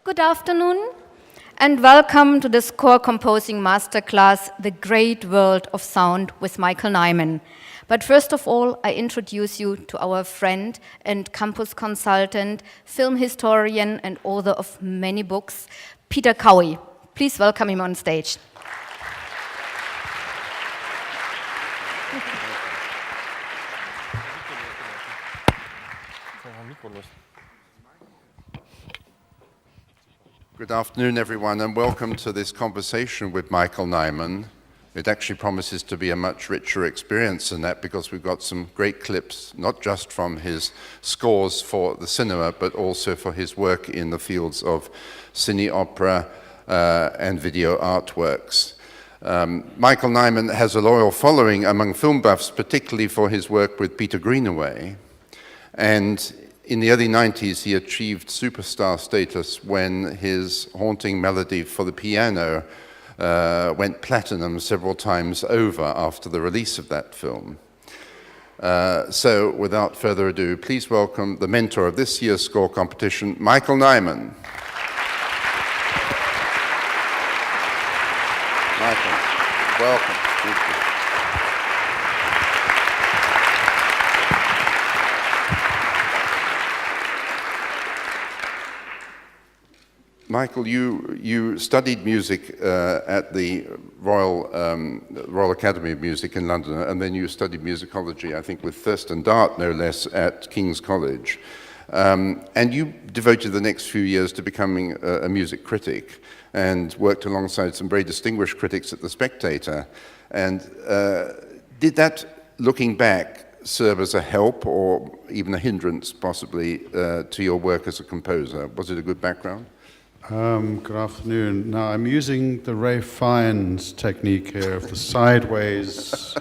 Good afternoon, and welcome to the score composing masterclass, The Great World of Sound with Michael Nyman. But first of all, I introduce you to our friend and campus consultant, film historian, and author of many books, Peter Cowie. Please welcome him on stage. Good afternoon, everyone, and welcome to this conversation with Michael Nyman. It actually promises to be a much richer experience than that because we've got some great clips, not just from his scores for the cinema, but also for his work in the fields of cine opera and video artworks. Michael Nyman has a loyal following among film buffs, particularly for his work with Peter Greenaway. And in the early 90s, he achieved superstar status when his haunting melody for the piano went platinum several times over after the release of that film. So without further ado, please welcome the mentor of this year's score competition, Michael Nyman. Michael, welcome. Thank you. Michael, you studied music at the Royal Academy of Music in London, and then you studied musicology, I think, with Thurston Dart, no less, at King's College. And you devoted the next few years to becoming a music critic and worked alongside some very distinguished critics at The Spectator. And did that, looking back, serve as a help or even a hindrance, possibly, to your work as a composer? Was it a good background? Good afternoon. Now I'm using the Ray Fiennes technique here of the sideways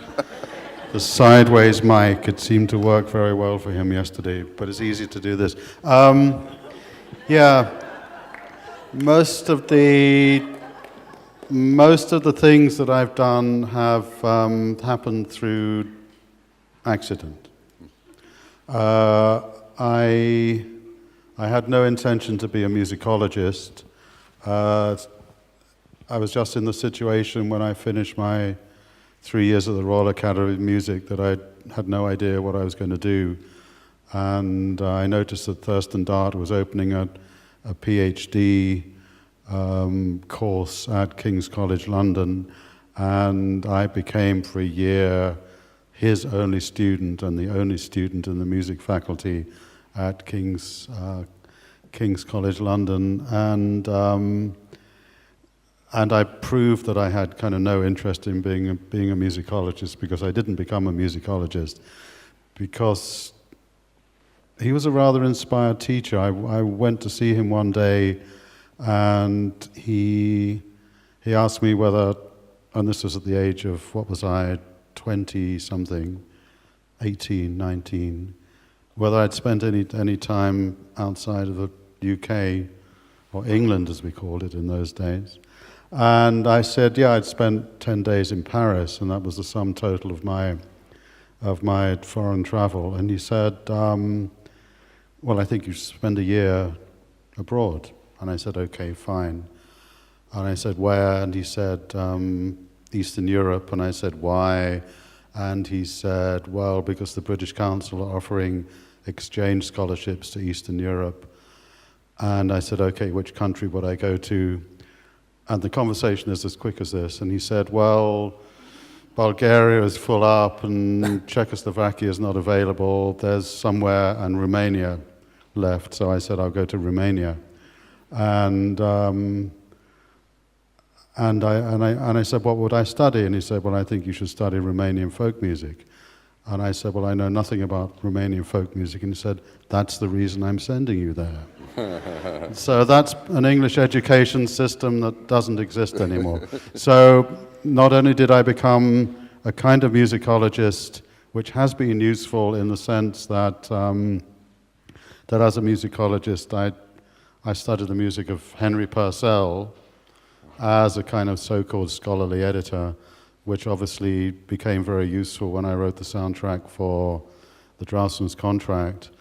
mic. It seemed to work very well for him yesterday, but it's easy to do this. Most of the things that I've done have happened through accident. I had no intention to be a musicologist. I was just in the situation when I finished my 3 years at the Royal Academy of Music that I had no idea what I was going to do. And I noticed that Thurston Dart was opening a PhD course at King's College London, and I became for a year his only student and the only student in the music faculty at King's College London, and I proved that I had kind of no interest in being a musicologist, because I didn't become a musicologist, because he was a rather inspired teacher. I went to see him one day, and he asked me whether, and this was at the age of, what was I, 20-something, 18, 19, whether I'd spent any time outside of the UK, or England as we called it in those days. And I said, yeah, I'd spent 10 days in Paris, and that was the sum total of my foreign travel. And he said, well, I think you should spend a year abroad. And I said, okay, fine. And I said, where? And he said, Eastern Europe. And I said, why? And he said, well, because the British Council are offering exchange scholarships to Eastern Europe. And I said, okay, which country would I go to? And the conversation is as quick as this. And he said, well, Bulgaria is full up and Czechoslovakia is not available. There's somewhere, and Romania left. So I said, I'll go to Romania. And I said, what would I study? And he said, well, I think you should study Romanian folk music. And I said, well, I know nothing about Romanian folk music. And he said, that's the reason I'm sending you there. So that's an English education system that doesn't exist anymore. So not only did I become a kind of musicologist, which has been useful in the sense that that as a musicologist, I studied the music of Henry Purcell as a kind of so-called scholarly editor, which obviously became very useful when I wrote the soundtrack for the Draftsman's Contract.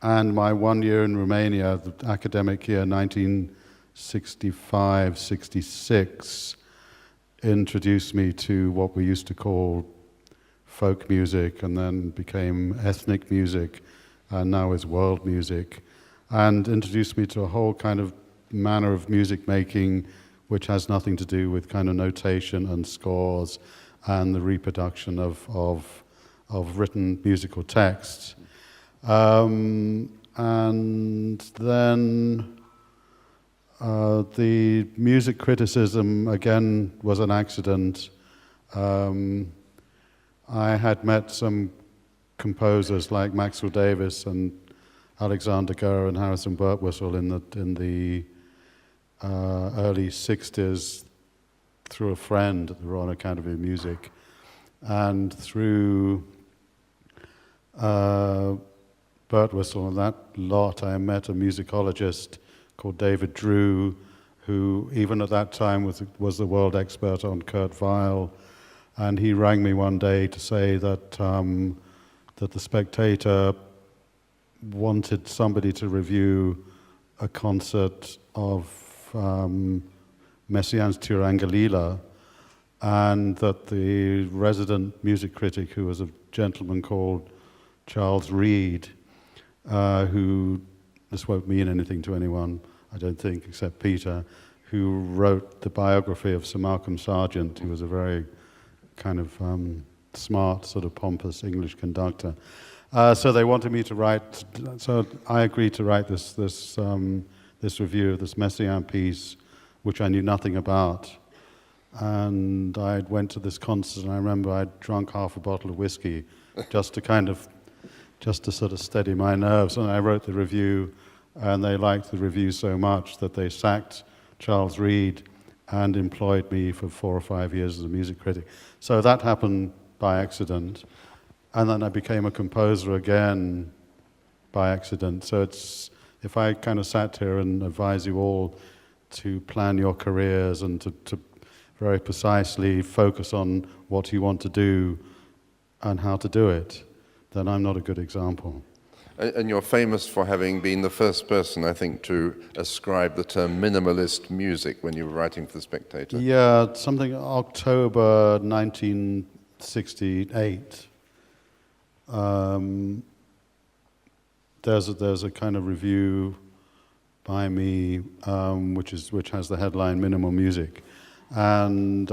And my 1 year in Romania, the academic year 65, 66, introduced me to what we used to call folk music, and then became ethnic music, and now is world music, and introduced me to a whole kind of manner of music making which has nothing to do with kind of notation and scores and the reproduction of written musical texts. And then the music criticism, again, was an accident. I had met some composers like Maxwell Davis and Alexander Goer and Harrison Birtwistle in the early 60s through a friend at the Royal Academy of Music, and through Birtwistle and that lot, I met a musicologist called David Drew, who even at that time was the world expert on Kurt Weill, and he rang me one day to say that that the Spectator wanted somebody to review a concert of Messiaen's Turangalila, and that the resident music critic, who was a gentleman called Charles Reed, who, this won't mean anything to anyone, I don't think, except Peter, who wrote the biography of Sir Malcolm Sargent, who was a very kind of smart, sort of pompous English conductor. So they wanted me to write, so I agreed to write this review of this Messiaen piece, which I knew nothing about. And I went to this concert, and I remember I'd drunk half a bottle of whiskey just to sort of steady my nerves. And I wrote the review, and they liked the review so much that they sacked Charles Reed and employed me for 4 or 5 years as a music critic. So that happened by accident. And then I became a composer again by accident. So it's, if I kind of sat here and advise you all to plan your careers and to very precisely focus on what you want to do and how to do it, then I'm not a good example. And you're famous for having been the first person, I think, to ascribe the term minimalist music when you were writing for The Spectator. Yeah, something October 1968. There's a kind of review by me which has the headline "Minimal Music," and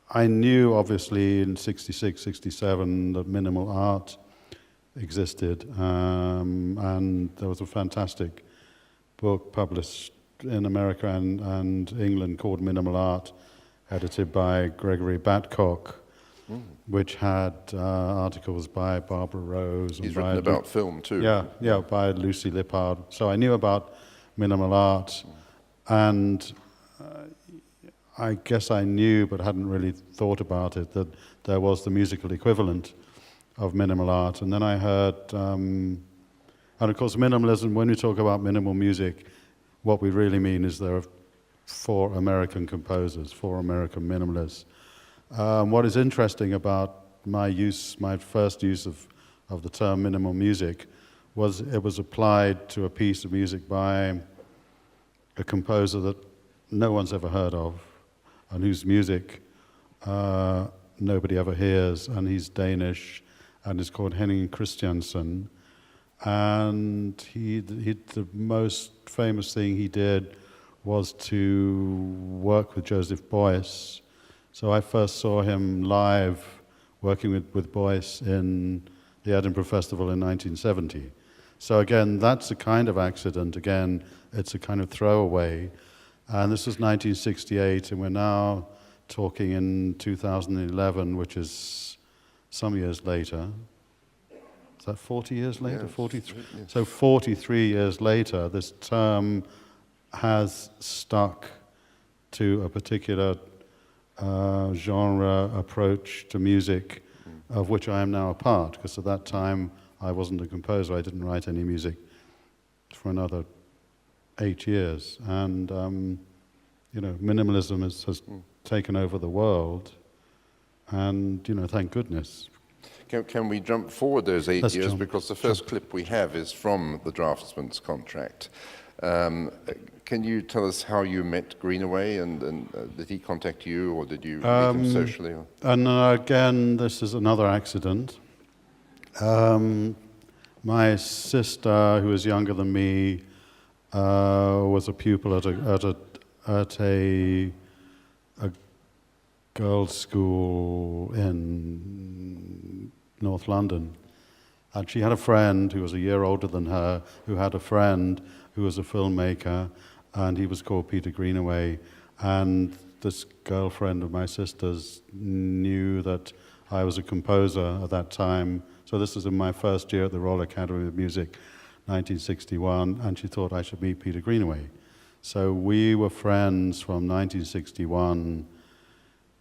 I knew obviously in '66, '67 that minimal art existed, and there was a fantastic book published in America and England called Minimal Art, edited by Gregory Batcock. Which had articles by Barbara Rose. He's written about film too. Yeah, by Lucy Lippard. So I knew about minimal art, and I guess I knew, but hadn't really thought about it, that there was the musical equivalent of minimal art. And then I heard, and of course minimalism, when we talk about minimal music, what we really mean is there are 4 American composers, 4 American minimalists. What is interesting about my first use of the term minimal music was it was applied to a piece of music by a composer that no one's ever heard of, and whose music nobody ever hears, and he's Danish, and it's called Henning Christiansen. And the most famous thing he did was to work with Joseph Beuys. So I first saw him live working with Beuys in the Edinburgh Festival in 1970. So again, that's a kind of accident. Again, it's a kind of throwaway. And this was 1968, and we're now talking in 2011, which is some years later. Is that 40 years later? Yes. 43. Yes. So 43 years later, this term has stuck to a particular genre approach to music, of which I am now a part, because at that time I wasn't a composer. I didn't write any music for another 8 years, and minimalism has taken over the world, and thank goodness. Can we jump forward those 8 Let's years? jump. Because the first clip we have is from the draftsman's contract. Can you tell us how you met Greenaway, and did he contact you, or did you meet him socially? Or? And again, this is another accident. My sister, who was younger than me, was a pupil at a girls' school in North London. And she had a friend who was a year older than her, who had a friend who was a filmmaker, and he was called Peter Greenaway. And this girlfriend of my sister's knew that I was a composer at that time. So this was in my first year at the Royal Academy of Music, 1961, and she thought I should meet Peter Greenaway. So we were friends from 1961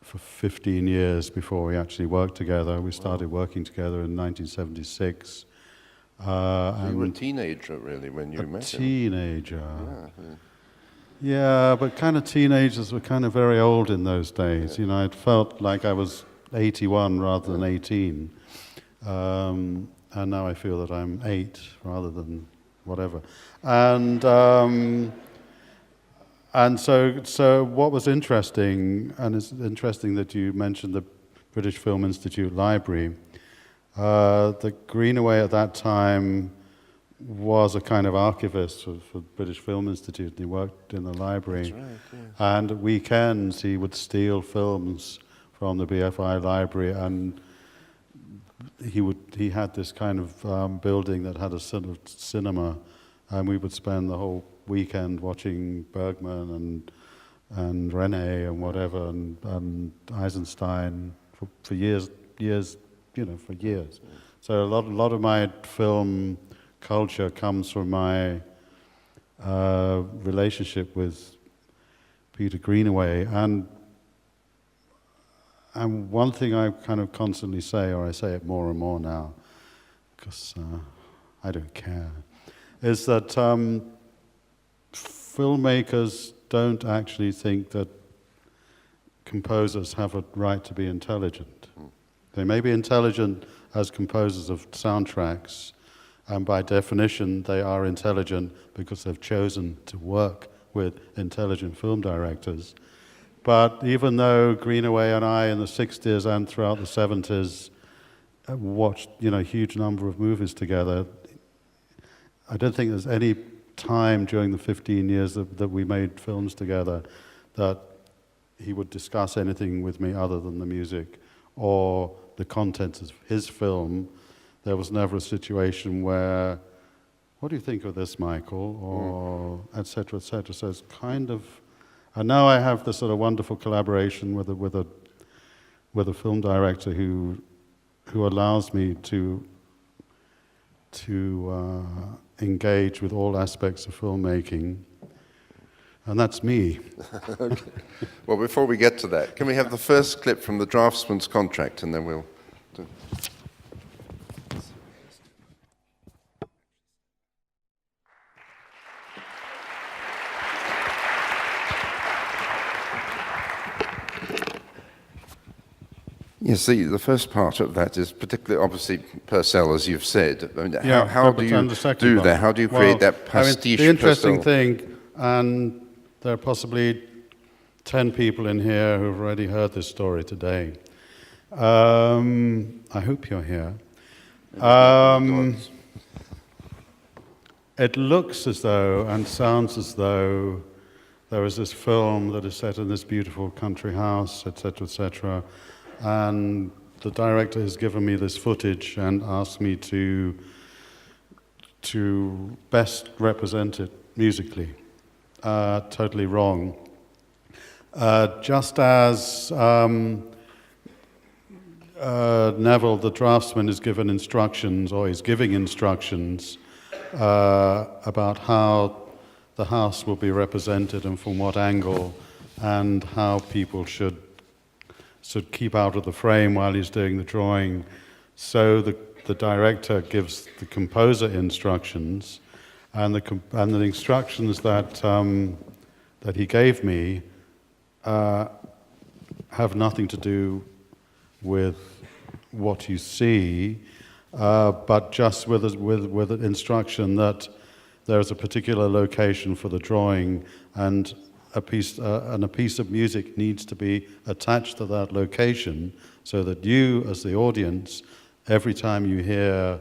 for 15 years before we actually worked together. We started working together in 1976. So you were a teenager, really, when you met him? Teenager. Yeah, but kind of teenagers were kind of very old in those days. You know, it felt like I was 81 rather than 18. And now I feel that I'm 8 rather than whatever. And so what was interesting, and it's interesting that you mentioned the British Film Institute Library, the Greenaway at that time was a kind of archivist for the British Film Institute. He worked in the library. That's right, yes. And at weekends he would steal films from the BFI library, and he had this kind of building that had a sort of cinema, and we would spend the whole weekend watching Bergman and Rene and whatever and Eisenstein for years, for years. So a lot of my film culture comes from my relationship with Peter Greenaway, and one thing I kind of constantly say, or I say it more and more now, because I don't care, is that filmmakers don't actually think that composers have a right to be intelligent. They may be intelligent as composers of soundtracks, and by definition they are intelligent because they've chosen to work with intelligent film directors. But even though Greenaway and I in the 60s and throughout the 70s watched a huge number of movies together, I don't think there's any time during the 15 years that we made films together that he would discuss anything with me other than the music or the contents of his film. There was never a situation where, what do you think of this, Michael? Or et cetera, et cetera. So it's kind of, and now I have this sort of wonderful collaboration with a film director who allows me to engage with all aspects of filmmaking, and that's me. Okay. Well, before we get to that, can we have the first clip from the draftsman's contract, and then we'll do. Yes, the first part of that is particularly, obviously, Purcell, as you've said. I mean, how do you do that? How do you create that pastiche? The interesting thing, and there are possibly 10 people in here who've already heard this story today. I hope you're here. It looks as though and sounds as though there is this film that is set in this beautiful country house, etc., etc., and the director has given me this footage and asked me to best represent it musically. Totally wrong. Just as Neville, the draftsman, is given instructions, or is giving instructions about how the house will be represented and from what angle, and how people should keep out of the frame while he's doing the drawing. So the director gives the composer instructions, and the instructions that he gave me have nothing to do with what you see, but just with an instruction that there is a particular location for the drawing, and a piece of music needs to be attached to that location, so that you, as the audience, every time you hear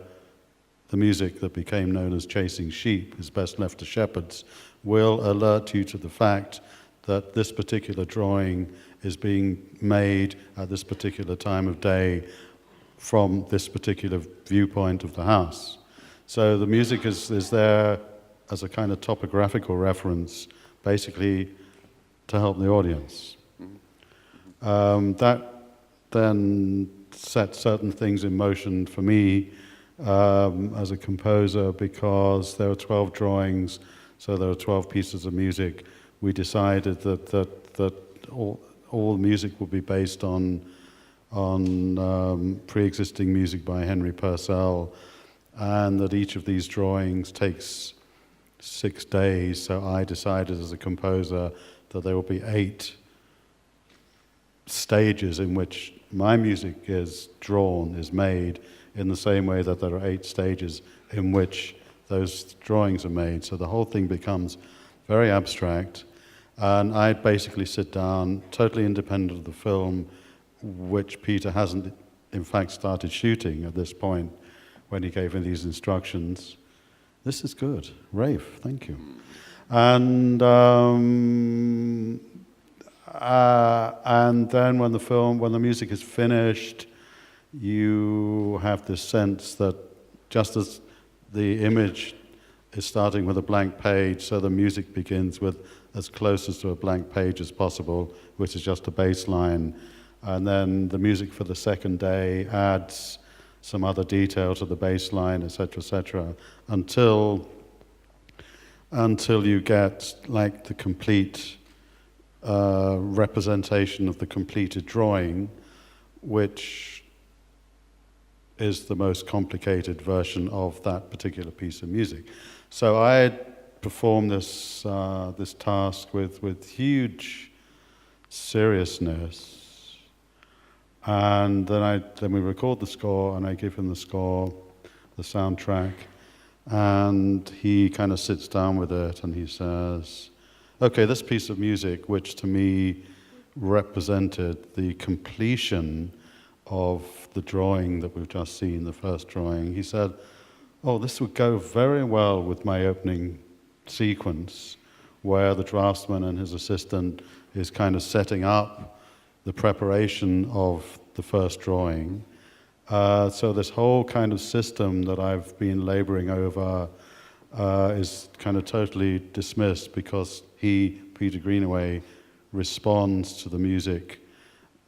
the music that became known as Chasing Sheep, is best left to shepherds, will alert you to the fact that this particular drawing is being made at this particular time of day from this particular viewpoint of the house. So the music is there as a kind of topographical reference, basically to help the audience. That then set certain things in motion for me as a composer, because there were 12 drawings, so there were 12 pieces of music. We decided that all music would be based on pre-existing music by Henry Purcell, and that each of these drawings takes 6 days. So I decided as a composer that there will be 8 stages in which my music is drawn, is made, in the same way that there are 8 stages in which those drawings are made. So the whole thing becomes very abstract, and I basically sit down, totally independent of the film, which Peter hasn't in fact started shooting at this point when he gave me these instructions. This is good. Rafe, thank you. And then when the music is finished, you have this sense that just as the image is starting with a blank page, so the music begins with as close to a blank page as possible, which is just a bass line. And then the music for the second day adds some other detail to the bass line, etc., until you get like the complete representation of the completed drawing, which is the most complicated version of that particular piece of music. So I performed this task with huge seriousness. And then we record the score, and I give him the score, the soundtrack, and he kind of sits down with it, and he says, okay, this piece of music, which to me represented the completion of the drawing that we've just seen, the first drawing, he said, oh, this would go very well with my opening sequence, where the draftsman and his assistant is kind of setting up the preparation of the first drawing. So this whole kind of system that I've been laboring over is kind of totally dismissed, because Peter Greenaway, responds to the music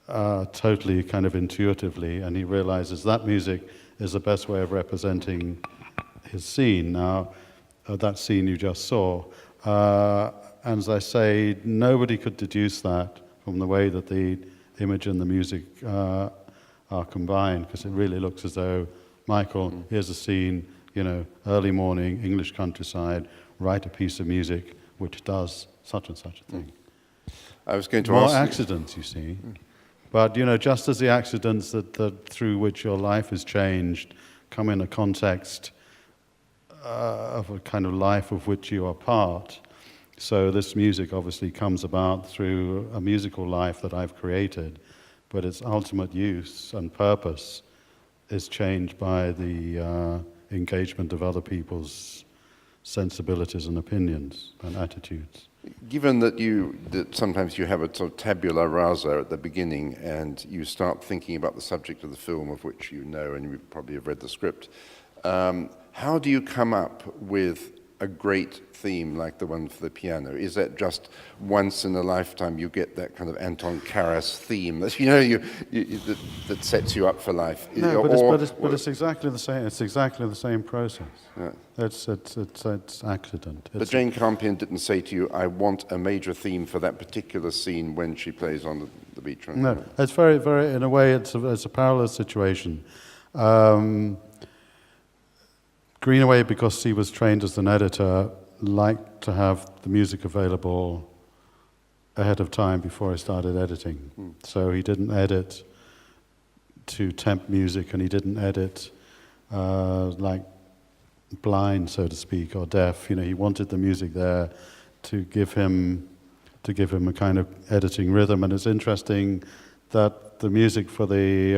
totally kind of intuitively, and he realizes that music is the best way of representing his scene. Now, that scene you just saw, and as I say, nobody could deduce that from the way that the image and the music are combined, because it really looks as though, Michael, here's a scene, early morning, English countryside, write a piece of music which does such and such a thing. I was going to More ask accidents, you see. But, just as the accidents that through which your life is changed come in a context of a kind of life of which you are part, so this music obviously comes about through a musical life that I've created, but its ultimate use and purpose is changed by the engagement of other people's sensibilities and opinions and attitudes. Given that sometimes you have a sort of tabula rasa at the beginning, and you start thinking about the subject of the film, of which you know, and you probably have read the script, how do you come up with a great theme like the one for the piano? Is that just once in a lifetime you get that kind of Anton Karas theme that that sets you up for life? No, but it's exactly the same. It's exactly the same process. Yeah. It's accident. But Jane Campion didn't say to you, "I want a major theme for that particular scene when she plays on the beach." No, it's very, very. In a way, it's a parallel situation. Greenaway, because he was trained as an editor, liked to have the music available ahead of time before I started editing. So he didn't edit to temp music, and he didn't edit like blind, so to speak, or deaf. He wanted the music there to give him a kind of editing rhythm. And it's interesting that the music for the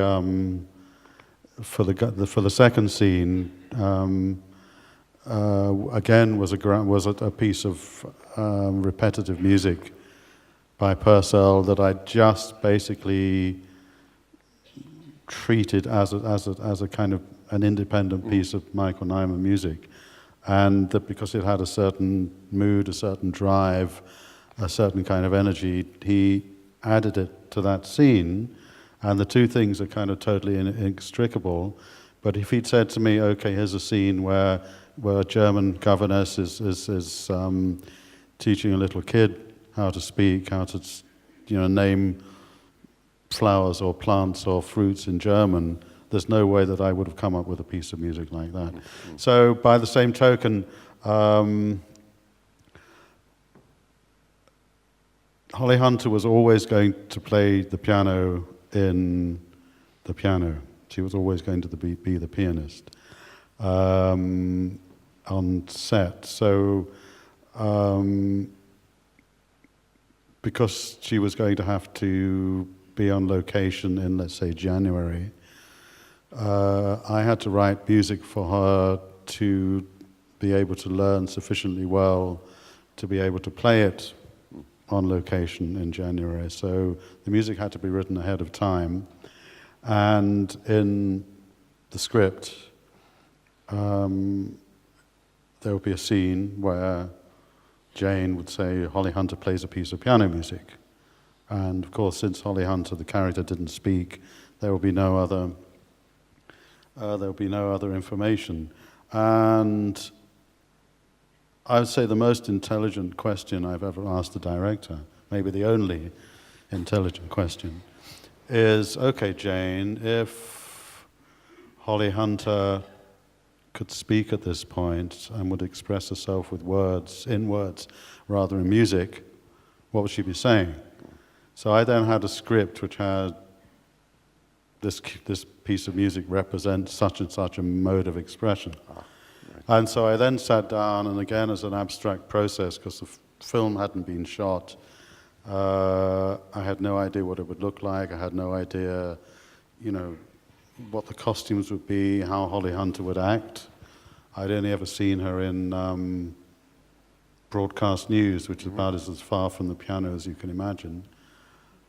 second scene again was a piece of repetitive music by Purcell that I just basically treated as a kind of an independent piece of Michael Nyman music, and that because it had a certain mood, a certain drive, a certain kind of energy, he added it to that scene, and the two things are kind of totally inextricable. But if he'd said to me, okay, here's a scene where a German governess is teaching a little kid how to speak, how to name flowers or plants or fruits in German, there's no way that I would have come up with a piece of music like that. Mm-hmm. So by the same token, Holly Hunter was always going to play the piano in the piano. She was always going to be the pianist on set. So because she was going to have to be on location in, let's say, January, I had to write music for her to be able to learn sufficiently well to be able to play it on location in January. So the music had to be written ahead of time. And in the script, there would be a scene where Jane would say, Holly Hunter plays a piece of piano music. And of course, since Holly Hunter, the character, didn't speak, there will be no other information. And I would say the most intelligent question I've ever asked a director, maybe the only intelligent question, is, okay, Jane, if Holly Hunter could speak at this point and would express herself with words, in words, rather than music, what would she be saying? So I then had a script which had this piece of music represents such and such a mode of expression. And so I then sat down, and again as an abstract process, because the film hadn't been shot, I had no idea what it would look like. I had no idea, what the costumes would be, how Holly Hunter would act. I'd only ever seen her in broadcast news, which is about as far from the piano as you can imagine,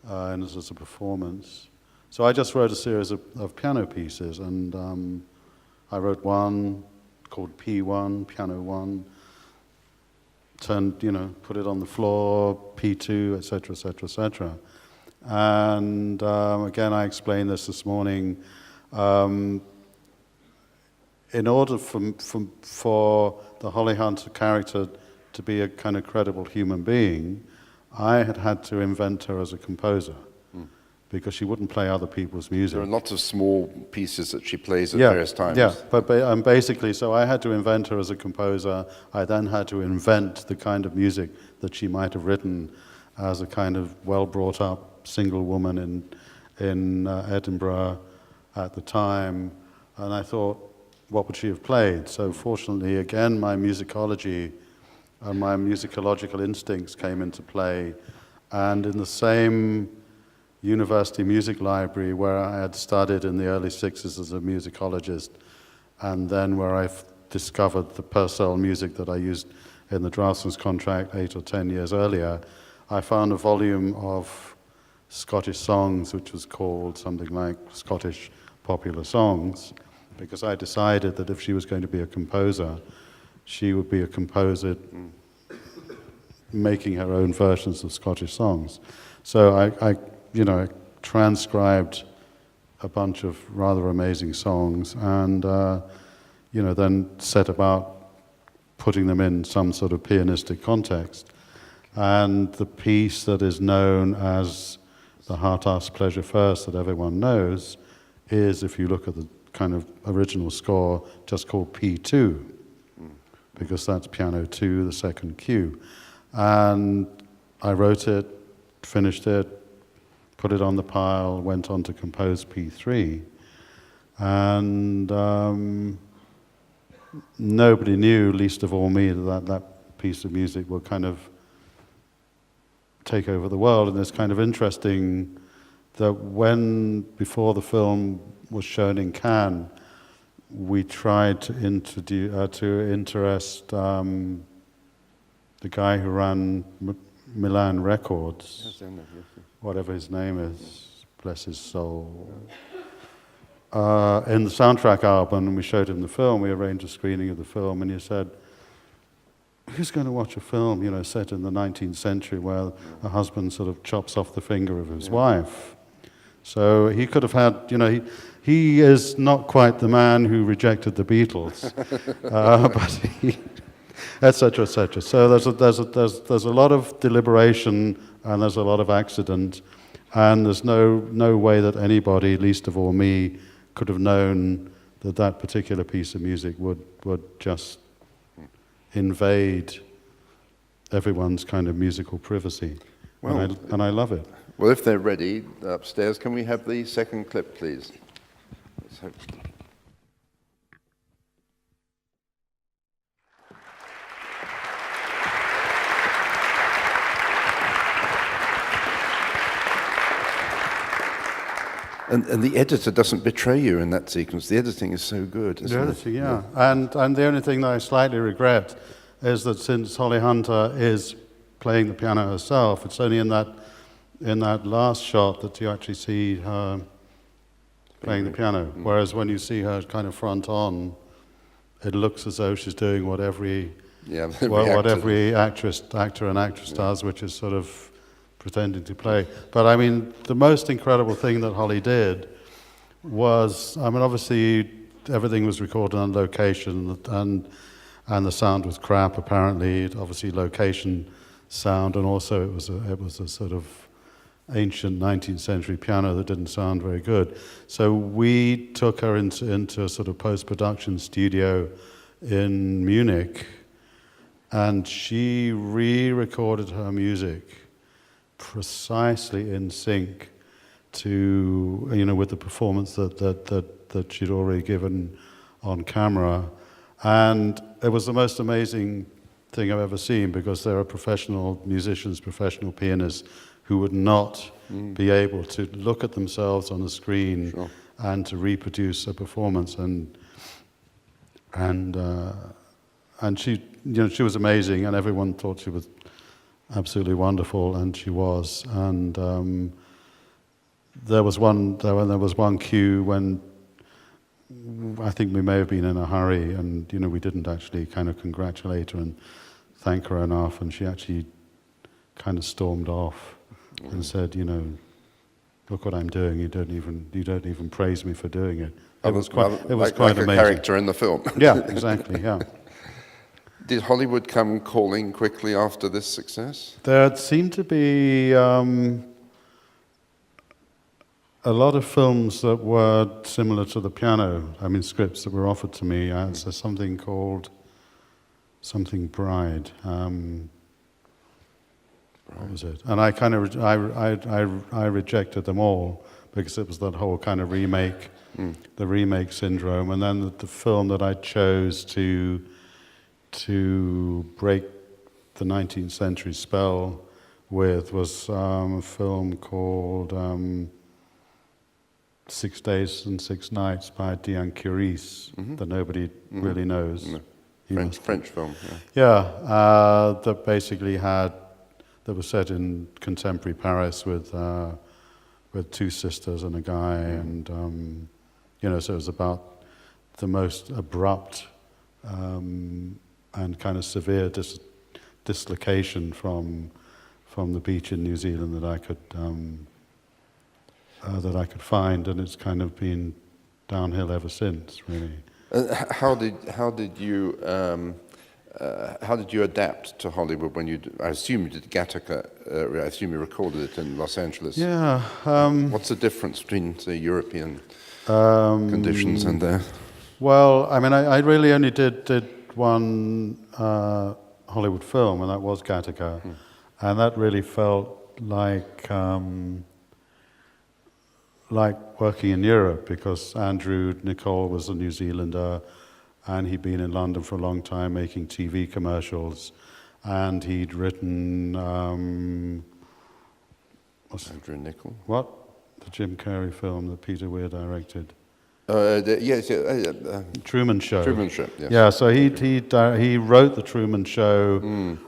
and as a performance. So I just wrote a series of piano pieces, and I wrote one called P1, Piano 1, put it on the floor, P2, etc., etc., etc. And again, I explained this morning. In order for the Holly Hunter character to be a kind of credible human being, I had to invent her as a composer, because she wouldn't play other people's music. There are lots of small pieces that she plays at various times. Yeah, but basically, so I had to invent her as a composer. I then had to invent the kind of music that she might have written as a kind of well-brought-up single woman in Edinburgh at the time. And I thought, what would she have played? So fortunately, again, my musicology and my musicological instincts came into play. And in the same university music library where I had studied in the early 60s as a musicologist, and then where I discovered the Purcell music that I used in the Draftsman's Contract 8 or 10 years earlier, I found a volume of Scottish songs which was called something like Scottish Popular Songs, because I decided that if she was going to be a composer, she would be a composer making her own versions of Scottish songs. So I transcribed a bunch of rather amazing songs, and then set about putting them in some sort of pianistic context. And the piece that is known as the Heart Asks Pleasure First, that everyone knows, is, if you look at the kind of original score, just called P2, because that's piano 2, the second cue. And I wrote it, finished it, put it on the pile, went on to compose P3. And nobody knew, least of all me, that piece of music would kind of take over the world. And it's kind of interesting that before the film was shown in Cannes, we tried to interest the guy who ran Milan Records, whatever his name is, bless his soul. In the soundtrack album, and we showed him the film, we arranged a screening of the film, and he said, who's going to watch a film, set in the 19th century where a husband sort of chops off the finger of his wife? So he could have had, he is not quite the man who rejected the Beatles, but he, et cetera, et cetera. So there's a lot of deliberation and there's a lot of accident, and there's no way that anybody, least of all me, could have known that particular piece of music would just invade everyone's kind of musical privacy. Well, and I love it. Well, if they're ready upstairs, can we have the second clip, please? Let's hope. And the editor doesn't betray you in that sequence. The editing is so good, isn't it? The editing, yeah. And the only thing that I slightly regret is that since Holly Hunter is playing the piano herself, it's only in that last shot that you actually see her playing the piano. Whereas when you see her kind of front on, it looks as though she's doing what every actor and actress does, which is sort of pretending to play. But I mean, the most incredible thing that Holly did was, obviously everything was recorded on location, and the sound was crap. Apparently, obviously location sound, and also it was a sort of ancient 19th century piano that didn't sound very good. So we took her into a sort of post-production studio in Munich, and she re-recorded her music precisely in sync to, with the performance that she'd already given on camera. And it was the most amazing thing I've ever seen, because there are professional musicians, professional pianists who would not be able to look at themselves on the screen and to reproduce a performance. And she, she was amazing, and everyone thought she was absolutely wonderful, and she was. And there was one cue when I think we may have been in a hurry, and we didn't actually kind of congratulate her and thank her enough, and she actually kind of stormed off and said, look what I'm doing. You don't even praise me for doing it. It was quite amazing. A character in the film. Yeah, exactly. Yeah. Did Hollywood come calling quickly after this success? There seemed to be a lot of films that were similar to the piano. Scripts that were offered to me. There's something called Bride. What was it? And I kind of I rejected them all, because it was that whole kind of remake, the remake syndrome. And then the film that I chose to break the 19th century spell with was a film called 6 Days and 6 Nights by Diane Curis, that nobody really knows. No. French film. That basically that was set in contemporary Paris with two sisters and a guy, and so it was about the most abrupt and kind of severe dislocation from the beach in New Zealand that I could find, and it's kind of been downhill ever since, really. How did you adapt to Hollywood when you? I assume you did Gattaca. I assume you recorded it in Los Angeles. Yeah. What's the difference between the European conditions and there? Well, I really only did one Hollywood film, and that was Gattaca, and that really felt like like working in Europe because Andrew Nicol was a New Zealander and he'd been in London for a long time making TV commercials, and he'd written Andrew Nicol. What? The Jim Carrey film that Peter Weir directed. Yes, Truman Show. Truman Show, yes. Yeah, so he wrote The Truman Show,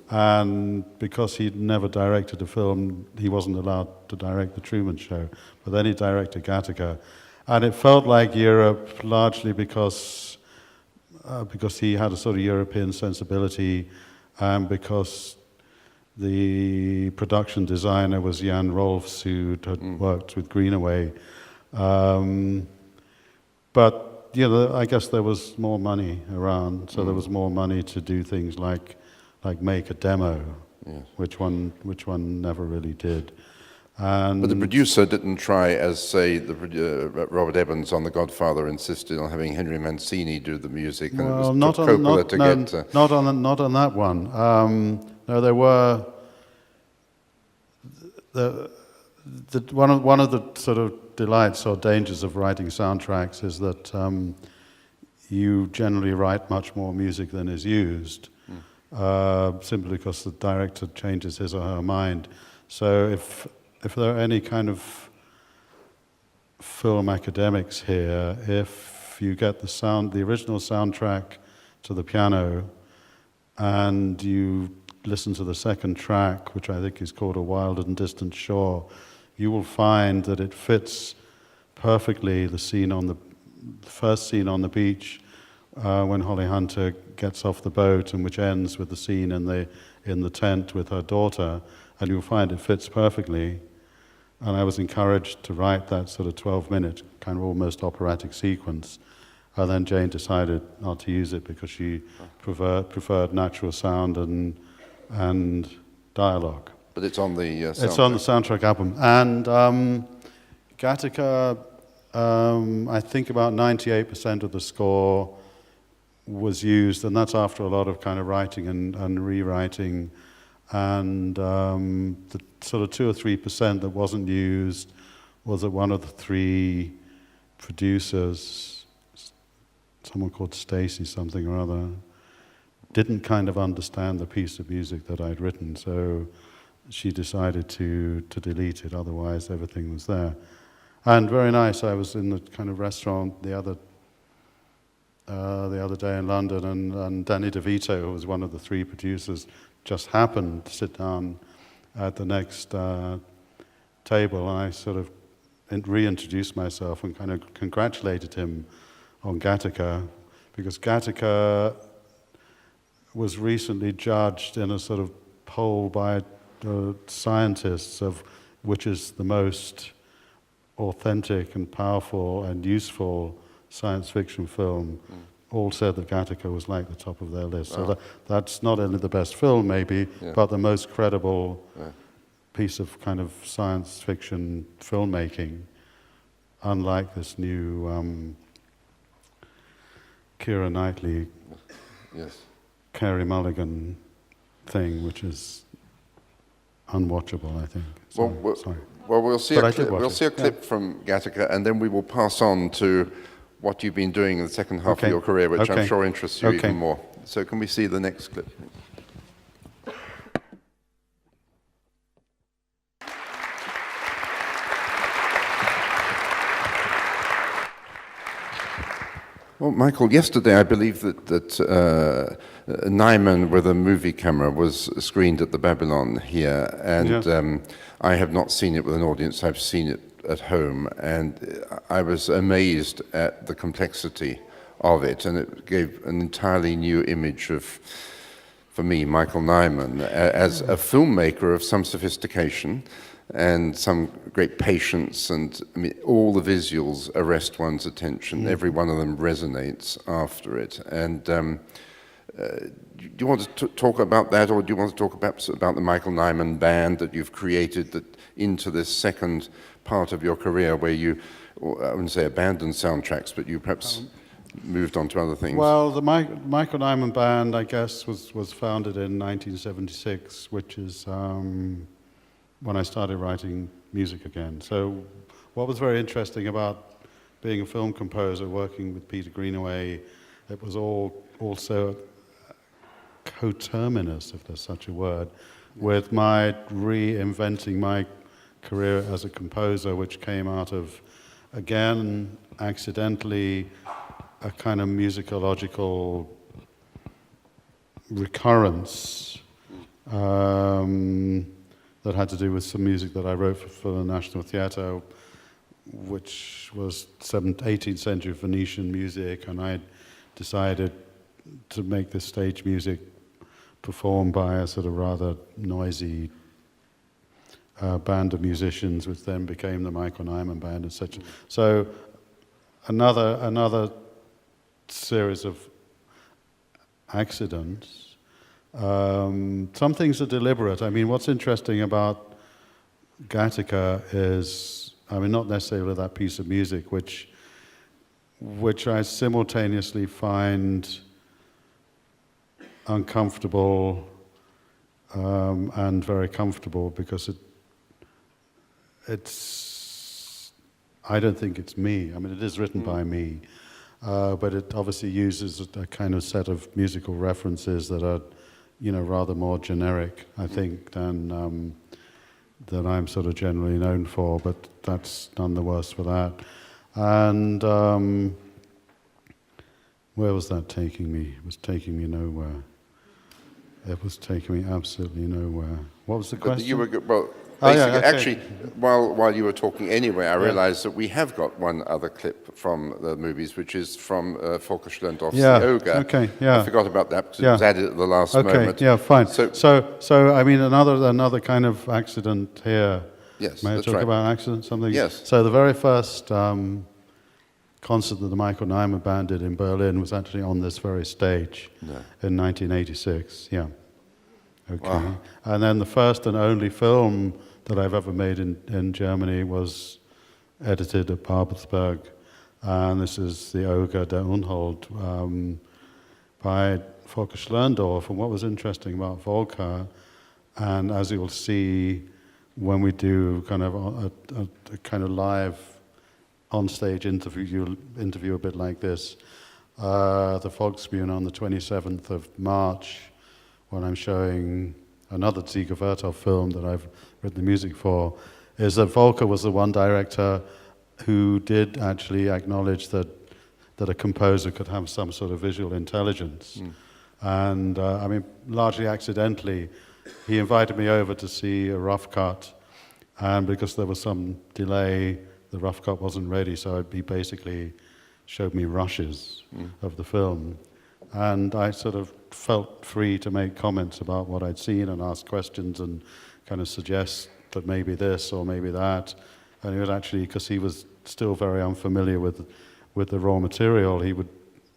and because he'd never directed a film, he wasn't allowed to direct The Truman Show. But then he directed Gattaca. And it felt like Europe largely because he had a sort of European sensibility, and because the production designer was Jan Rolfs, who had worked with Greenaway. But I guess there was more money around, so there was more money to do things like make a demo, yes. which one never really did. And but the producer didn't try, as say Robert Evans on The Godfather insisted on having Henry Mancini do the music, and well, it was not took on, Coppola not, to no, get. not on that one. No, there were one of the sort of delights or dangers of writing soundtracks is that you generally write much more music than is used, simply because the director changes his or her mind. So if there are any kind of film academics here, if you get the original soundtrack to the piano, and you listen to the second track, which I think is called A Wild and Distant Shore, you will find that it fits perfectly the first scene on the beach when Holly Hunter gets off the boat, and which ends with the scene in the tent with her daughter, and you'll find it fits perfectly. And I was encouraged to write that sort of 12-minute, kind of almost operatic sequence. And then Jane decided not to use it because she preferred natural sound and dialogue. But it's on the soundtrack. It's on the soundtrack album. And Gattaca, I think about 98% of the score was used, and that's after a lot of kind of writing and rewriting. And the sort of 2 or 3% that wasn't used was that one of the three producers, someone called Stacy something or other, didn't kind of understand the piece of music that I'd written, so she decided to delete it. Otherwise, everything was there. And very nice. I was in the kind of restaurant the other day in London, and Danny DeVito, who was one of the three producers, just happened to sit down at the next table, and I sort of reintroduced myself and kind of congratulated him on Gattaca, because Gattaca was recently judged in a sort of poll by scientists of which is the most authentic and powerful and useful science fiction film. All said that Gattaca was like the top of their list. So that's not only the best film, maybe, but the most credible piece of kind of science fiction filmmaking, unlike this new Keira Knightley, Carey Mulligan thing, which is unwatchable, I think. Well, we'll see a clip from Gattaca, and then we will pass on to what you've been doing in the second half of your career, which I'm sure interests you even more. So can we see the next clip? Well, Michael, yesterday I believe that Nyman with a movie camera was screened at the Babylon here, and I have not seen it with an audience. I've seen it at home, and I was amazed at the complexity of it, and it gave an entirely new image of, for me, Michael Nyman as a filmmaker of some sophistication and some great patience, and I mean, all the visuals arrest one's attention. Every one of them resonates after it. And do you want to talk about that, or do you want to talk perhaps about the Michael Nyman band that you've created that into this second part of your career where you, I wouldn't say abandoned soundtracks, but you perhaps moved on to other things? Well, the Michael Nyman band, I guess, was founded in 1976, which is when I started writing music again. So what was very interesting about being a film composer, working with Peter Greenaway, it was also coterminous, if there's such a word, with my reinventing my career as a composer, which came out of, again, accidentally, a kind of musicological recurrence that had to do with some music that I wrote for the National Theatre, which was 18th century Venetian music, and I decided to make this stage music performed by a sort of rather noisy band of musicians, which then became the Michael Nyman Band, etc. So another series of accidents. Some things are deliberate. I mean, what's interesting about Gattaca is, I mean, not necessarily that piece of music, which I simultaneously find uncomfortable and very comfortable, because it's I don't think it's me. I mean, it is written by me, but it obviously uses a kind of set of musical references that are, rather more generic, I think, than I'm sort of generally known for. But that's none the worse for that. And where was that taking me? It was taking me nowhere. It was taking me absolutely nowhere. What was the question? You were well. Oh, Basically, yeah, okay. actually, while you were talking anyway, I realized that we have got one other clip from the movies, which is from Volker Schlöndorff's The Ogre. Okay, yeah. I forgot about that because it was added at the last moment. Okay, yeah, fine. So I mean, another kind of accident here. Yes, May I that's talk right. about an accident? Something? Yes. So the very first concert that the Michael Nyman Band did in Berlin was actually on this very stage in 1986. Yeah. Okay. Wow. And then the first and only film that I've ever made in Germany was edited at Babelsberg, and this is The Ogre der Unhold by Volker Schlöndorff. And what was interesting about Volker, and as you'll see when we do kind of a kind of live on-stage interview a bit like this, the Volksbühne on the 27th of March, when I'm showing another Ziege Vertov film that I've written the music for, is that Volker was the one director who did actually acknowledge that a composer could have some sort of visual intelligence. And I mean, largely accidentally, he invited me over to see a rough cut, and because there was some delay, the rough cut wasn't ready, so he basically showed me rushes of the film. And I sort of felt free to make comments about what I'd seen and ask questions and kind of suggest that maybe this or maybe that. And he would actually, because he was still very unfamiliar with the raw material, he would,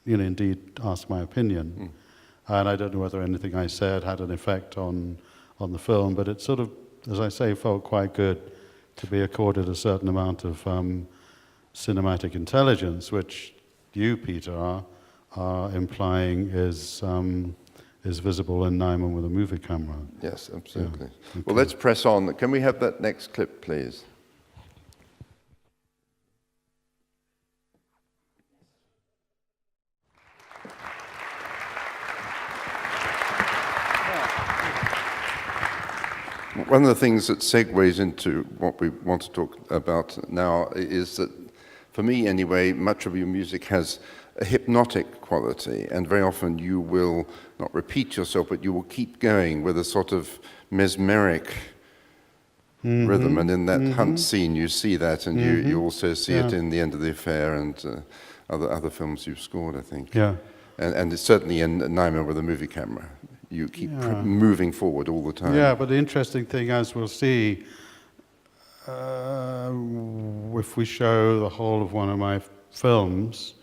indeed ask my opinion. And I don't know whether anything I said had an effect on the film, but it sort of, as I say, felt quite good to be accorded a certain amount of cinematic intelligence, which you, Peter, are implying is visible in Nyman with a movie camera. Yes, absolutely. Yeah. Okay. Well, let's press on. Can we have that next clip, please? One of the things that segues into what we want to talk about now is that, for me anyway, much of your music has a hypnotic quality, and very often you will not repeat yourself, but you will keep going with a sort of mesmeric rhythm. And in that hunt scene, you see that, and you also see it in The End of the Affair and other films you've scored, I think. Yeah. And it's certainly in Nyman with a movie camera. You keep moving forward all the time. Yeah, but the interesting thing, as we'll see, if we show the whole of one of my films,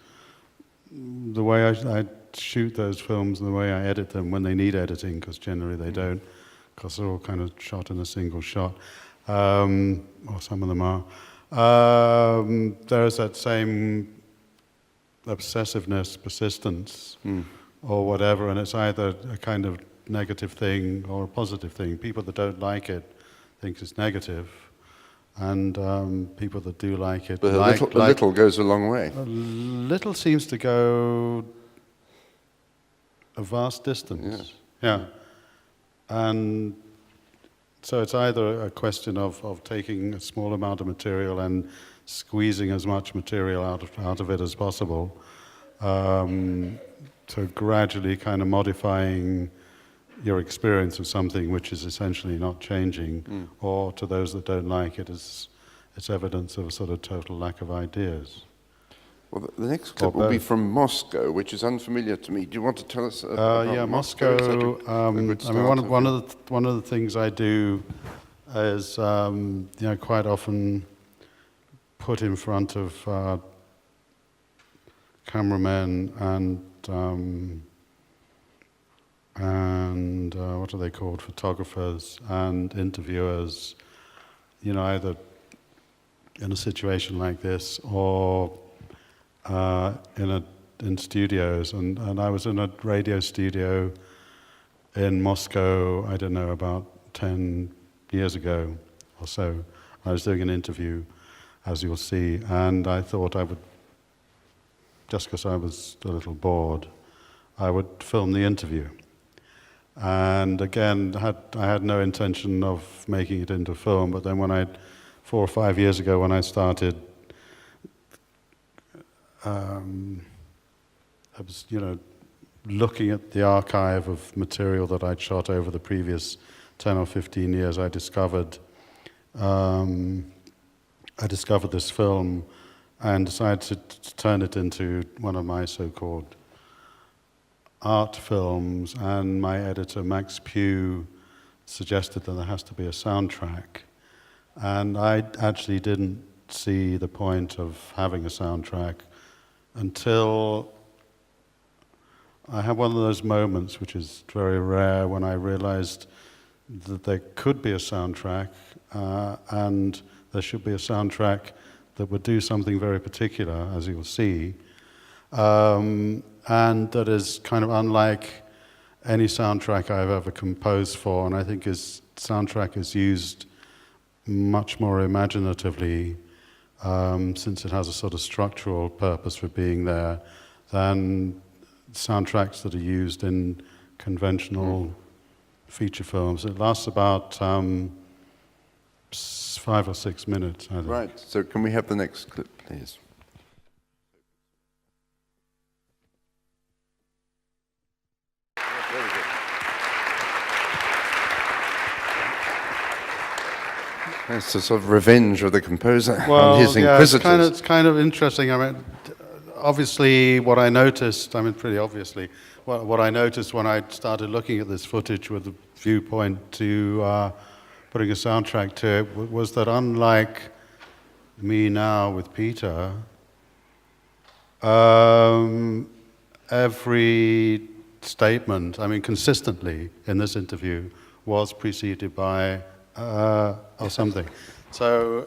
the way I shoot those films and the way I edit them when they need editing, because generally they don't, because they're all kind of shot in a single shot, or some of them are, there's that same obsessiveness, persistence, or whatever, and it's either a kind of negative thing or a positive thing. People that don't like it think it's negative, and people that do like it. But a little goes a long way. A little seems to go a vast distance. Yeah. And so it's either a question of taking a small amount of material and squeezing as much material out of it as possible, to gradually kind of modifying your experience of something which is essentially not changing, or to those that don't like it, it's evidence of a sort of total lack of ideas. Well, the next clip will be from Moscow, which is unfamiliar to me. Do you want to tell us about Moscow? I mean, one of the things I do is, quite often put in front of cameramen and what are they called? Photographers and interviewers. Either in a situation like this or in studios, and I was in a radio studio in Moscow, I don't know, about 10 years ago or so. I was doing an interview, as you'll see, and I thought I would, just because I was a little bored, I would film the interview. And again, I had no intention of making it into film, but then 4 or 5 years ago when I started, I was, looking at the archive of material that I'd shot over the previous 10 or 15 years. I discovered this film and decided to turn it into one of my so-called art films, and my editor, Max Pugh, suggested that there has to be a soundtrack. And I actually didn't see the point of having a soundtrack until I had one of those moments, which is very rare, when I realized that there could be a soundtrack, and there should be a soundtrack that would do something very particular, as you'll see, and that is kind of unlike any soundtrack I've ever composed for, and I think his soundtrack is used much more imaginatively, since it has a sort of structural purpose for being there, than soundtracks that are used in conventional feature films. It lasts about 5 or 6 minutes, I think. Right, so can we have the next clip, please? It's a sort of revenge of the composer on his inquisitors. It's kind of interesting. I mean, obviously, what I noticed, pretty obviously, what I noticed when I started looking at this footage with a viewpoint to putting a soundtrack to it was that, unlike me now with Peter, every statement, consistently in this interview, was preceded by or something. So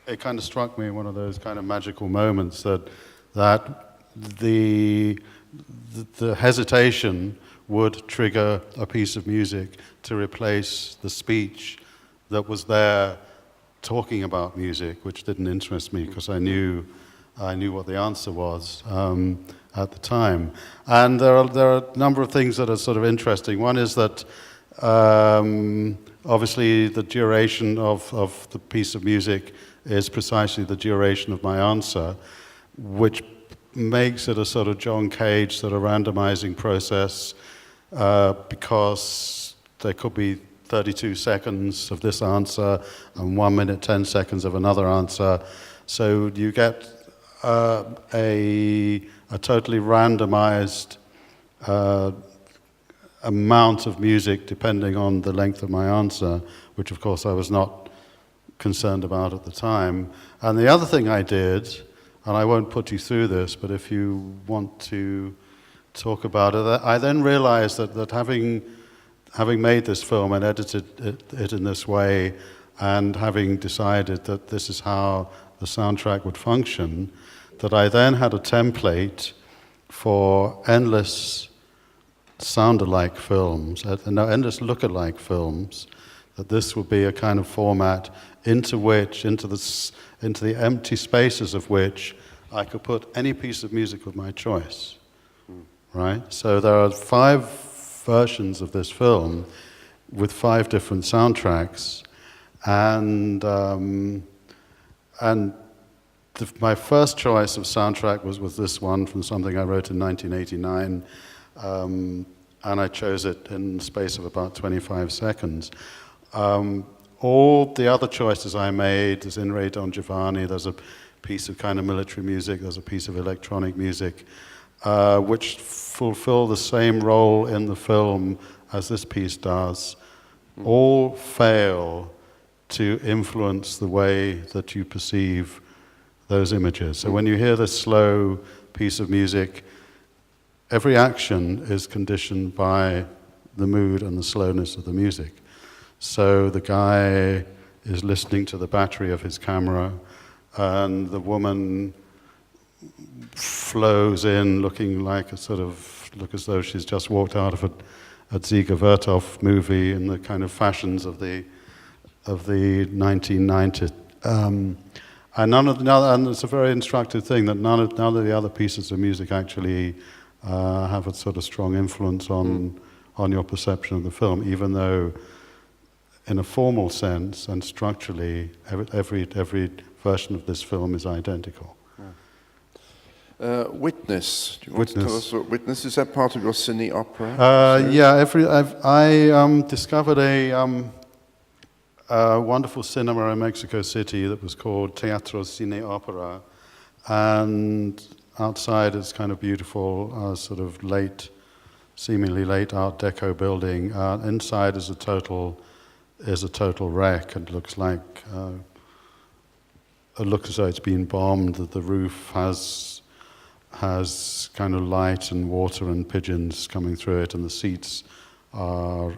it kind of struck me in one of those kind of magical moments that the hesitation would trigger a piece of music to replace the speech that was there talking about music, which didn't interest me because I knew what the answer was at the time. And there are a number of things that are sort of interesting. One is that obviously the duration of the piece of music is precisely the duration of my answer, which makes it a sort of John Cage sort of randomizing process, because there could be 32 seconds of this answer and 1 minute 10 seconds of another answer. So you get a totally randomized amount of music depending on the length of my answer, which of course I was not concerned about at the time. And the other thing I did, and I won't put you through this, but if you want to talk about it, I then realized that having made this film and edited it in this way, and having decided that this is how the soundtrack would function, that I then had a template for endless sound-alike films, endless look-alike films that this would be a kind of format into the empty spaces of which I could put any piece of music of my choice, right? So there are 5 versions of this film with 5 different soundtracks, and my first choice of soundtrack was this one from something I wrote in 1989, and I chose it in the space of about 25 seconds. All the other choices I made, there's In Re Don Giovanni, there's a piece of kind of military music, there's a piece of electronic music, which fulfill the same role in the film as this piece does, all fail to influence the way that you perceive those images. So when you hear this slow piece of music, every action is conditioned by the mood and the slowness of the music. So the guy is listening to the battery of his camera, and the woman flows in looking like look as though she's just walked out of a Ziga Vertov movie in the kind of fashions of the 1990s. And it's a very instructive thing that none of the other pieces of music actually have a sort of strong influence on your perception of the film, even though in a formal sense and structurally every version of this film is identical. Witness. Do you want to tell us what Witness is? That part of your cine opera? I discovered a wonderful cinema in Mexico City that was called Teatro Cine Opera, and outside it's kind of beautiful, sort of seemingly late Art Deco building. Inside is a total wreck, and looks as though it's been bombed. That the roof has kind of light and water and pigeons coming through it, and the seats are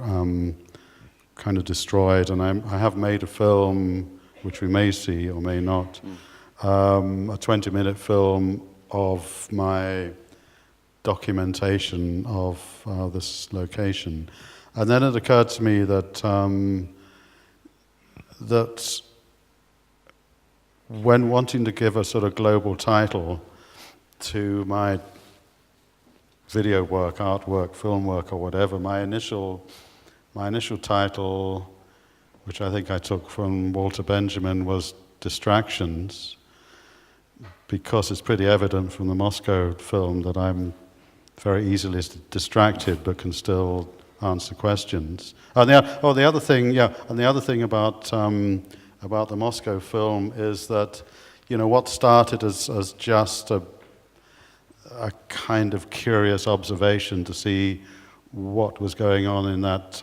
kind of destroyed. And I have made a film, which we may see or may not, a 20-minute film of my documentation of this location. And then it occurred to me that when wanting to give a sort of global title to my video work, artwork, film work, or whatever, my initial title, which I think I took from Walter Benjamin, was Distractions, because it's pretty evident from the Moscow film that I'm very easily distracted but can still answer questions. And the other thing about the Moscow film is that, what started as just a kind of curious observation to see what was going on in that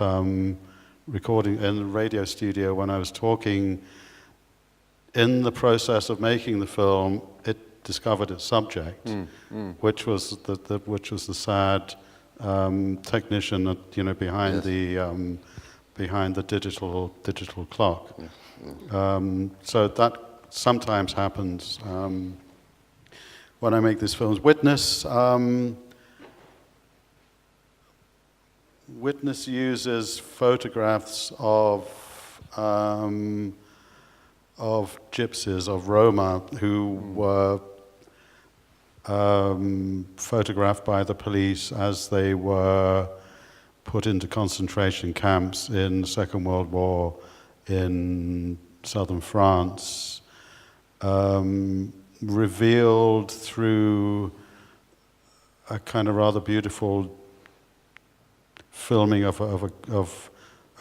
recording in the radio studio when I was talking. In the process of making the film, it discovered its subject, which was the sad technician, behind the digital clock. So that sometimes happens when I make these films. Witness uses photographs of gypsies, of Roma, who were photographed by the police as they were put into concentration camps in the Second World War in southern France, revealed through a kind of rather beautiful filming of a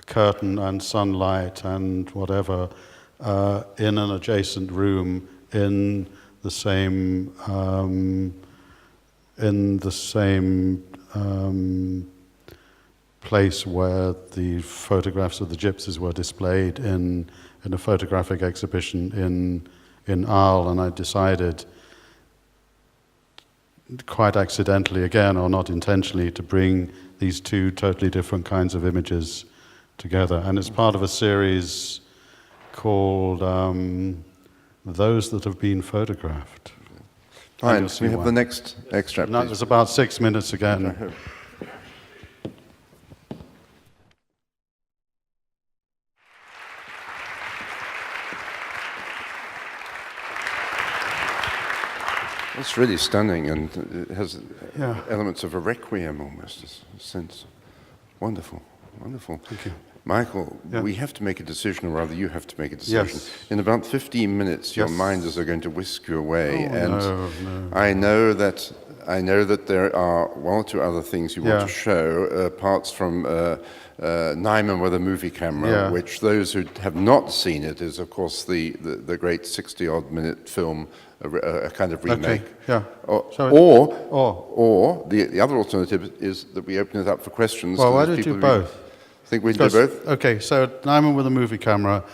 curtain and sunlight and whatever in an adjacent room in the same place where the photographs of the gypsies were displayed in a photographic exhibition in Arles, and I decided, quite accidentally again, or not intentionally, to bring these two totally different kinds of images together. And it's part of a series called Those That Have Been Photographed. Right, we have the next extract. No, there's about 6 minutes again. It's really stunning, and it has Yeah. elements of a requiem almost, a sense. Wonderful, wonderful. Thank you. Michael, Yeah. we have to make a decision, or rather you have to make a decision. Yes. In about 15 minutes, your Yes. minders are going to whisk you away. Oh, and no. I know that there are one or two other things you want Yeah. to show, parts from Nyman with a movie camera, Yeah. which those who have not seen it is, of course, the great 60-odd minute film, a kind of remake. Okay, yeah. Or the other alternative is that we open it up for questions. Well, to why those don't you do people who both? think we can do both? Okay, so Nyman with a movie camera.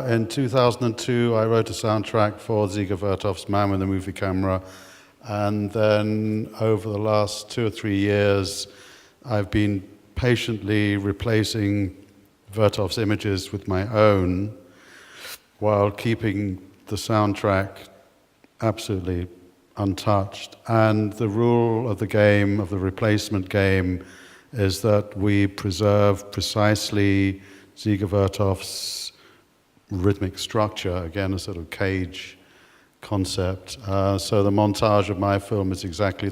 In 2002, I wrote a soundtrack for Dziga Vertov's Man with a Movie Camera. And then over the last 2 or 3 years, I've been patiently replacing Vertov's images with my own while keeping the soundtrack absolutely untouched. And the rule of the game, of the replacement game, is that we preserve precisely Dziga Vertov's rhythmic structure, again, a sort of cage concept. So the montage of my film is exactly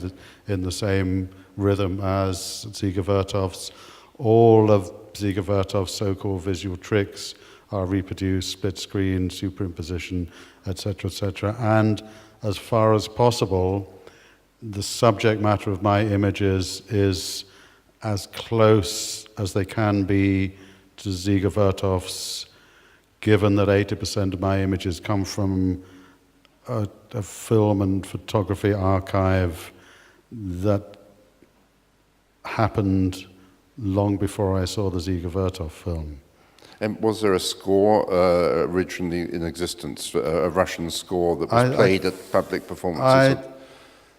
in the same rhythm as Dziga Vertov's. All of Dziga Vertov's so-called visual tricks are reproduced, split screen, superimposition, etc., etc. And as far as possible, the subject matter of my images is as close as they can be to Dziga Vertov's, given that 80% of my images come from a film and photography archive that happened long before I saw the Dziga Vertov film. And was there a score originally in existence, a Russian score that was played at public performances? I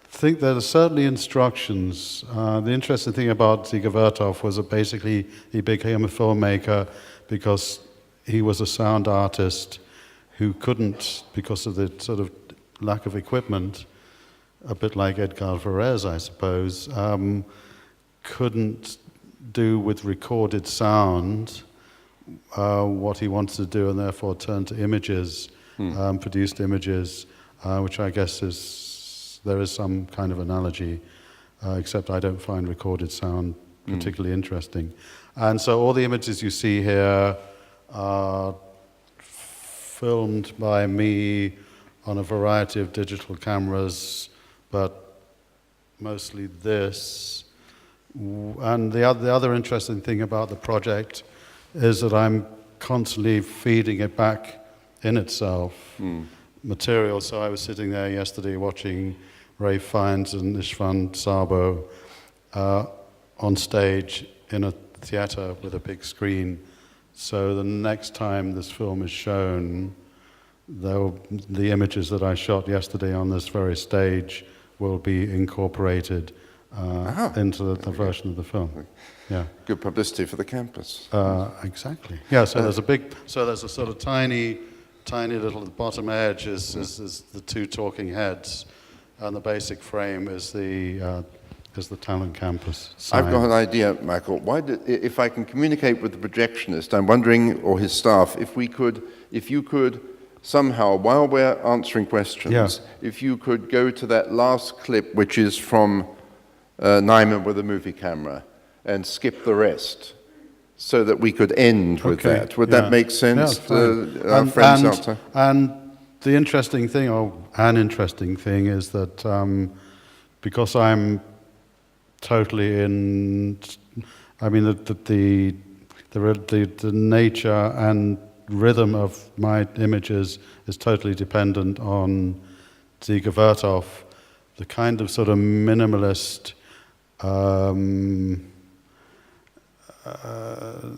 think there are certainly instructions. The interesting thing about Dziga Vertov was that basically he became a filmmaker because he was a sound artist who couldn't, because of the sort of lack of equipment, a bit like Edgar Varese, I suppose, couldn't do with recorded sound what he wanted to do, and therefore turned to images, produced images, which I guess there is some kind of analogy, except I don't find recorded sound particularly interesting. And so all the images you see here are filmed by me on a variety of digital cameras, but mostly this. And the other interesting thing about the project is that I'm constantly feeding it back in itself material. So I was sitting there yesterday watching Ray Fiennes and Istvan Szabo on stage in a theater with a big screen. So the next time this film is shown, the images that I shot yesterday on this very stage will be incorporated into the version of the film. Yeah. Good publicity for the campus. Exactly. Yeah. So there's a sort of tiny little bottom edge is the two talking heads, and the basic frame is the talent campus sign. I've got an idea, Michael. If I can communicate with the projectionist, I'm wondering, or his staff, if you could somehow, while we're answering questions, if you could go to that last clip, which is from Nyman with a movie camera, and skip the rest, so that we could end with that. Would that make sense to our friends out there? And the interesting thing, or an interesting thing, is that because I'm totally in, I mean, the nature and rhythm of my images is totally dependent on Dziga Vertov. The kind of sort of minimalist,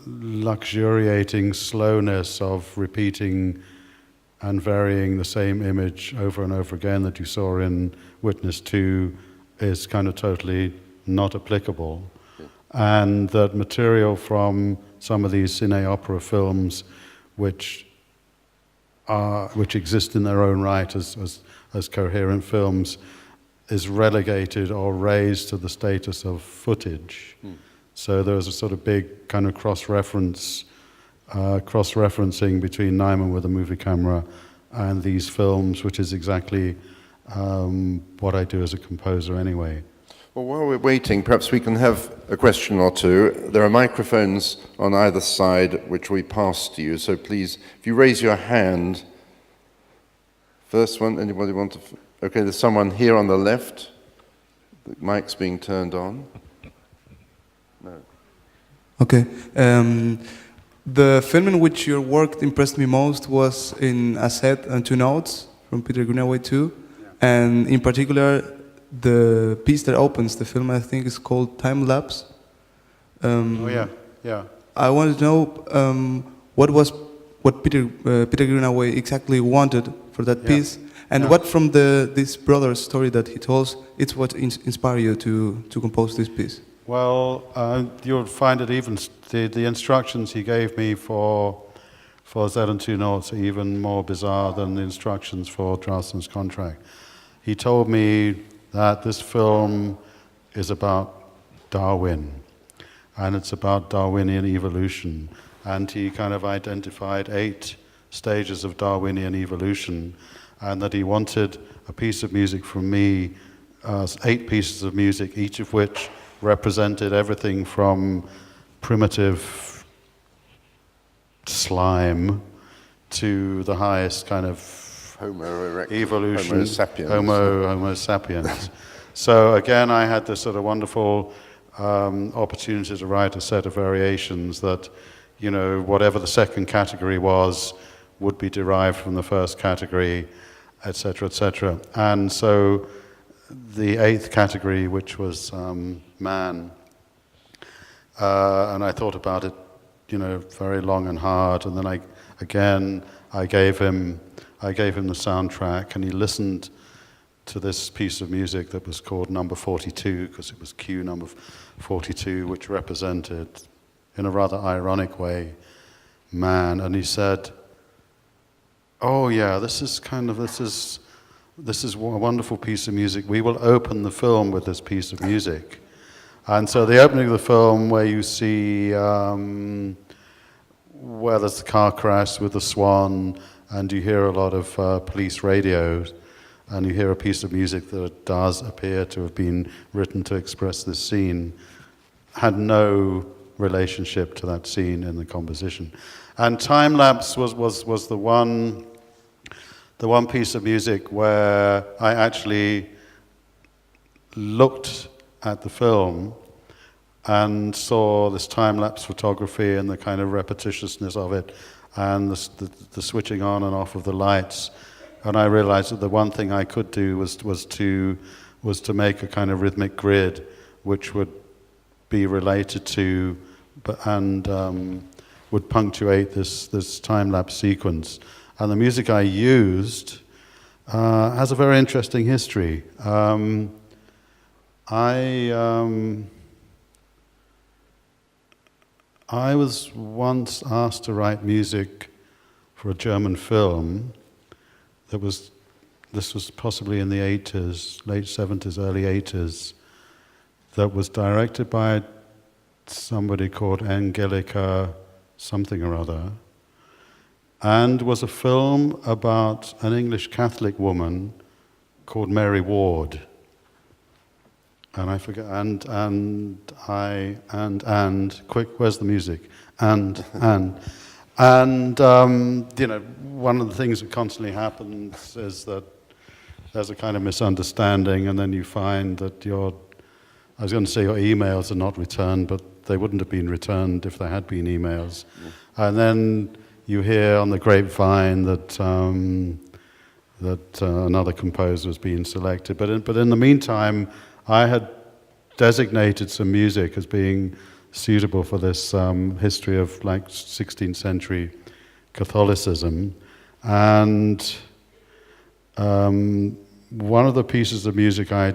luxuriating slowness of repeating and varying the same image over and over again that you saw in Witness 2 is kind of totally not applicable. And that material from some of these cine opera films which exist in their own right as coherent films is relegated or raised to the status of footage. So there's a sort of big kind of cross-referencing between Nyman with a movie camera and these films, which is exactly what I do as a composer anyway. Well, while we're waiting, perhaps we can have a question or two. There are microphones on either side which we pass to you, so please, if you raise your hand. First one, anybody want to? Okay, there's someone here on the left. The mic's being turned on. No. Okay. The film in which your work impressed me most was in A Set and Two Notes from Peter Greenaway too, and in particular the piece that opens the film, I think, is called Time Lapse. Yeah. I wanted to know what Peter Greenaway exactly wanted for that piece, and what from this brother's story that he tells, it's what inspired you to compose this piece. Well, you'll find it even the instructions he gave me for Z and Two Notes are even more bizarre than the instructions for Draftsman's Contract. He told me that this film is about Darwin, and it's about Darwinian evolution, and he kind of identified 8 stages of Darwinian evolution, and that he wanted a piece of music from me, 8 pieces of music, each of which represented everything from primitive slime to the highest kind of Homo erectus, evolution, Homo sapiens. Homo sapiens. So again, I had this sort of wonderful opportunity to write a set of variations that, you know, whatever the second category was would be derived from the first category, etc., etc. And so the 8th category, which was man, and I thought about it, you know, very long and hard, and then I gave him the soundtrack, and he listened to this piece of music that was called Number 42, because it was Q number 42, which represented, in a rather ironic way, man, and he said, "Oh yeah, this is a wonderful piece of music. We will open the film with this piece of music." And so the opening of the film, where you see where there's the car crash with the swan, and you hear a lot of police radios, and you hear a piece of music that does appear to have been written to express this scene, had no relationship to that scene in the composition. And Time Lapse was the one piece of music where I actually looked at the film and saw this time-lapse photography and the kind of repetitiousness of it and the switching on and off of the lights. And I realized that the one thing I could do was to make a kind of rhythmic grid which would be related to and would punctuate this time-lapse sequence. And the music I used has a very interesting history. I was once asked to write music for a German film this was possibly in the 80s, late 70s, early 80s, that was directed by somebody called Angelika something or other, and was a film about an English Catholic woman called Mary Ward. And I forget, quick, where's the music? And, you know, one of the things that constantly happens is that there's a kind of misunderstanding, and then you find that I was going to say your emails are not returned, but they wouldn't have been returned if there had been emails. And then you hear on the grapevine that another composer was being selected. But in the meantime, I had designated some music as being suitable for this history of like 16th century Catholicism. And one of the pieces of music I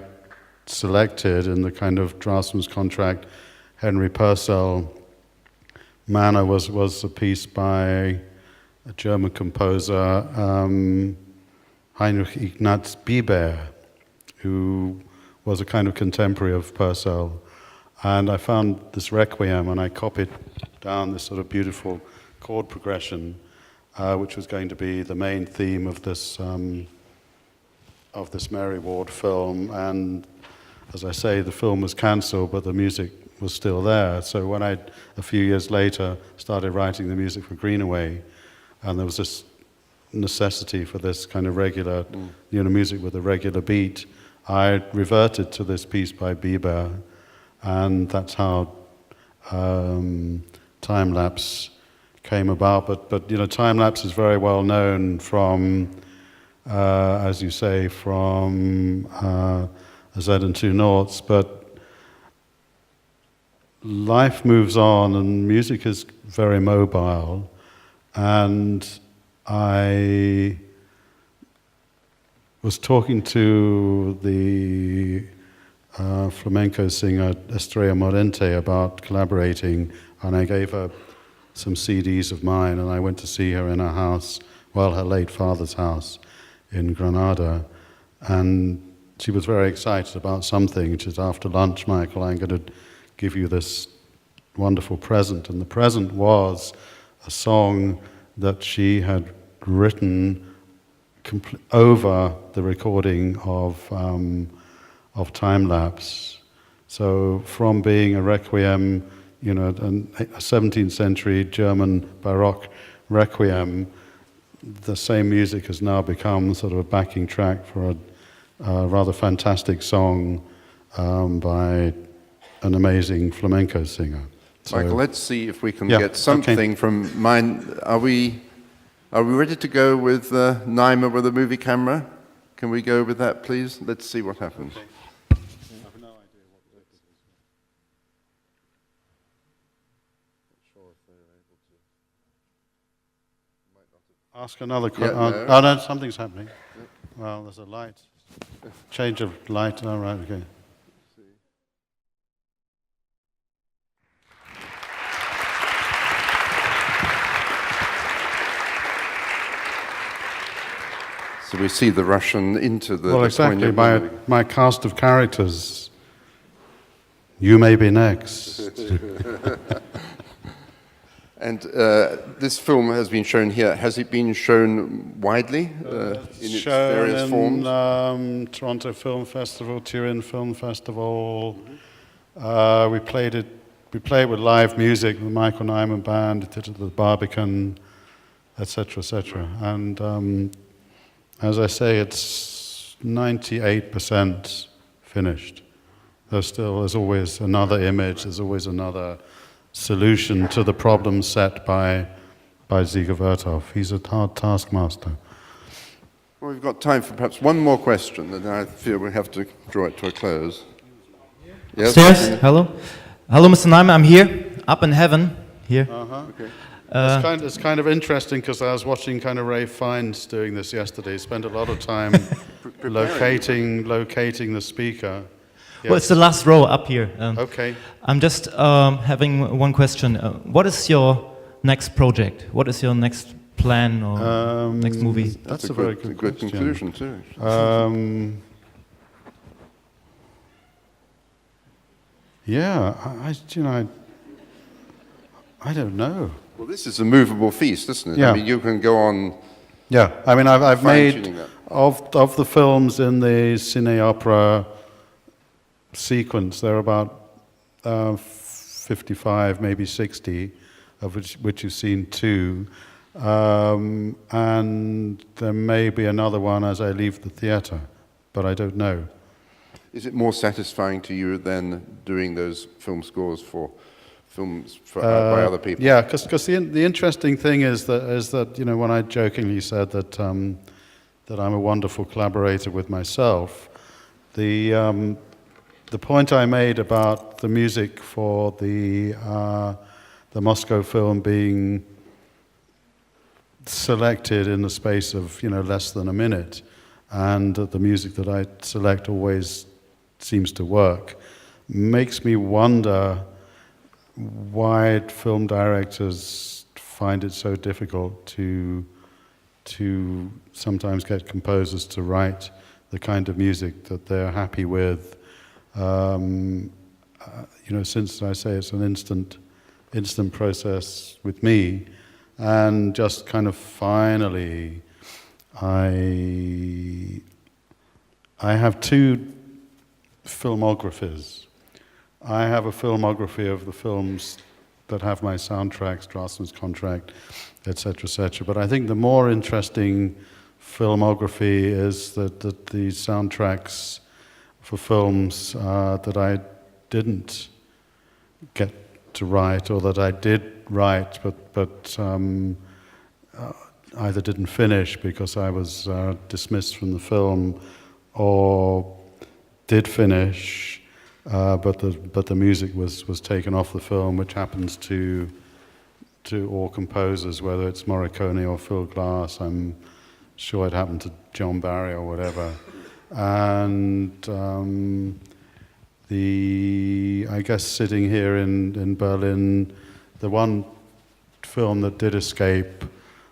selected in the kind of Draftsman's Contract, Henry Purcell manner was a piece by a German composer, Heinrich Ignaz Biber, who was a kind of contemporary of Purcell. And I found this requiem, and I copied down this sort of beautiful chord progression, which was going to be the main theme of this of this Mary Ward film, and as I say, the film was cancelled, but the music was still there. So when I, a few years later, started writing the music for Greenaway, and there was this necessity for this kind of regular, music with a regular beat, I reverted to this piece by Bieber, and that's how Time Lapse came about. But Time Lapse is very well known from, as you say, from a Z and two noughts, but life moves on and music is very mobile, and I was talking to the flamenco singer Estrella Morente about collaborating, and I gave her some CDs of mine, and I went to see her in her house, her late father's house in Granada, and she was very excited about something. She said, after lunch, Michael, I'm going to give you this wonderful present. And the present was a song that she had written over the recording of Time Lapse. So from being a requiem, a 17th century German Baroque requiem, the same music has now become sort of a backing track for a rather fantastic song by an amazing flamenco singer. So, Michael, let's see if we can get something from mine. Are we ready to go with Nyman with a movie camera? Can we go with that, please? Let's see what happens. I have no idea what it is. Not sure if they're able to. Ask another question. No. Oh no, something's happening. Yep. Well, there's a light. Change of light. All right, okay. So we see the Russian into the... Well, exactly. My cast of characters. You may be next. And this film has been shown here. Has it been shown widely in its various forms? Toronto Film Festival, Turin Film Festival. We played it with live music, the Michael Nyman Band, did it at the Barbican, etc., etc. And as I say, it's 98% finished. There's always another image, there's always another solution to the problem set by Ziga Vertov. He's a hard taskmaster. Well, we've got time for perhaps one more question, and I feel we have to draw it to a close. Yes? Hello. Hello, Mr. Nyman, I'm here, up in heaven, here. Okay. It's kind of interesting because I was watching kind of Ray Fiennes doing this yesterday. He spent a lot of time locating the speaker. Yes. Well, it's the last row up here. Okay. I'm just having one question. What is your next project? What is your next plan or next movie? That's a very good conclusion too. Yeah, I don't know. Well, this is a movable feast, isn't it? Yeah. I mean, you can go on. Yeah, I mean, I've made fine-tuning that. of the films in the cine opera sequence. There are about 55, maybe 60, of which you've seen 2, and there may be another one as I leave the theatre, but I don't know. Is it more satisfying to you than doing those film scores for films by other people? Yeah, because the interesting thing is that when I jokingly said that that I'm a wonderful collaborator with myself, the point I made about the music for the Moscow film being selected in the space of less than a minute, and that the music that I select always seems to work, makes me wonder why film directors find it so difficult to sometimes get composers to write the kind of music that they're happy with. Since I say it's an instant process with me, and just kind of finally I have two filmographies. I have a filmography of the films that have my soundtracks, Draftsman's Contract, etc., etc. But I think the more interesting filmography is that the soundtracks for films that I didn't get to write, or that I did write, but either didn't finish because I was dismissed from the film, or did finish, but the music was taken off the film, which happens to all composers, whether it's Morricone or Phil Glass. I'm sure it happened to John Barry or whatever. And I guess sitting here in Berlin, the one film that did escape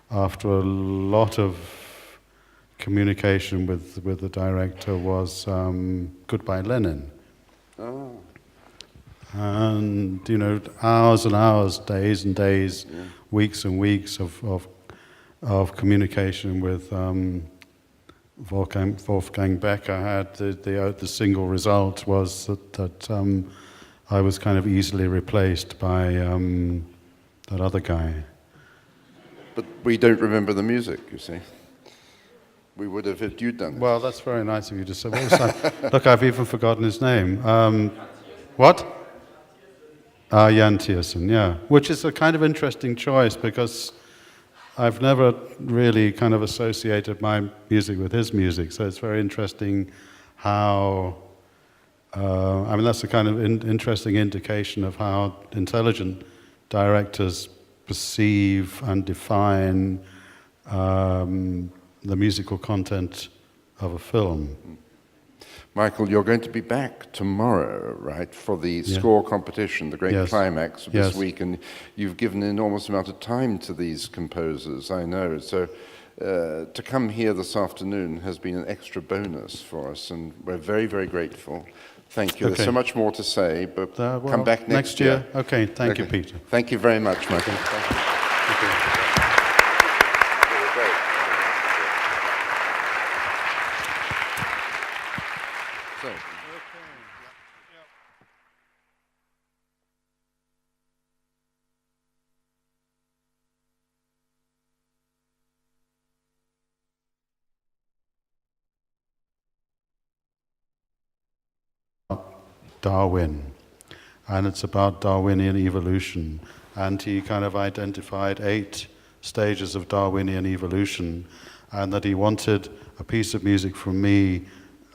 after a lot of communication with the director was Goodbye Lenin. Oh. And, hours and hours, days and days, weeks and weeks of communication with Wolfgang Becker. Had the single result was that I was kind of easily replaced by that other guy. But we don't remember the music, you see. We would have if you'd done it. Well, that's very nice of you to say. What was that? Look, I've even forgotten his name. What? Jan Tiersen, yeah. Which is a kind of interesting choice because I've never really kind of associated my music with his music. So it's very interesting how, that's a kind of interesting indication of how intelligent directors perceive and define the musical content of a film. Michael, you're going to be back tomorrow, right, for the score competition, the great climax of this week, and you've given an enormous amount of time to these composers, I know. So to come here this afternoon has been an extra bonus for us, and we're very, very grateful. Thank you. Okay. There's so much more to say, but come back next year. Okay, thank you, Peter. Thank you very much, Michael. Thank you. Okay. Darwin, and it's about Darwinian evolution, and he kind of identified 8 stages of Darwinian evolution, and that he wanted a piece of music from me,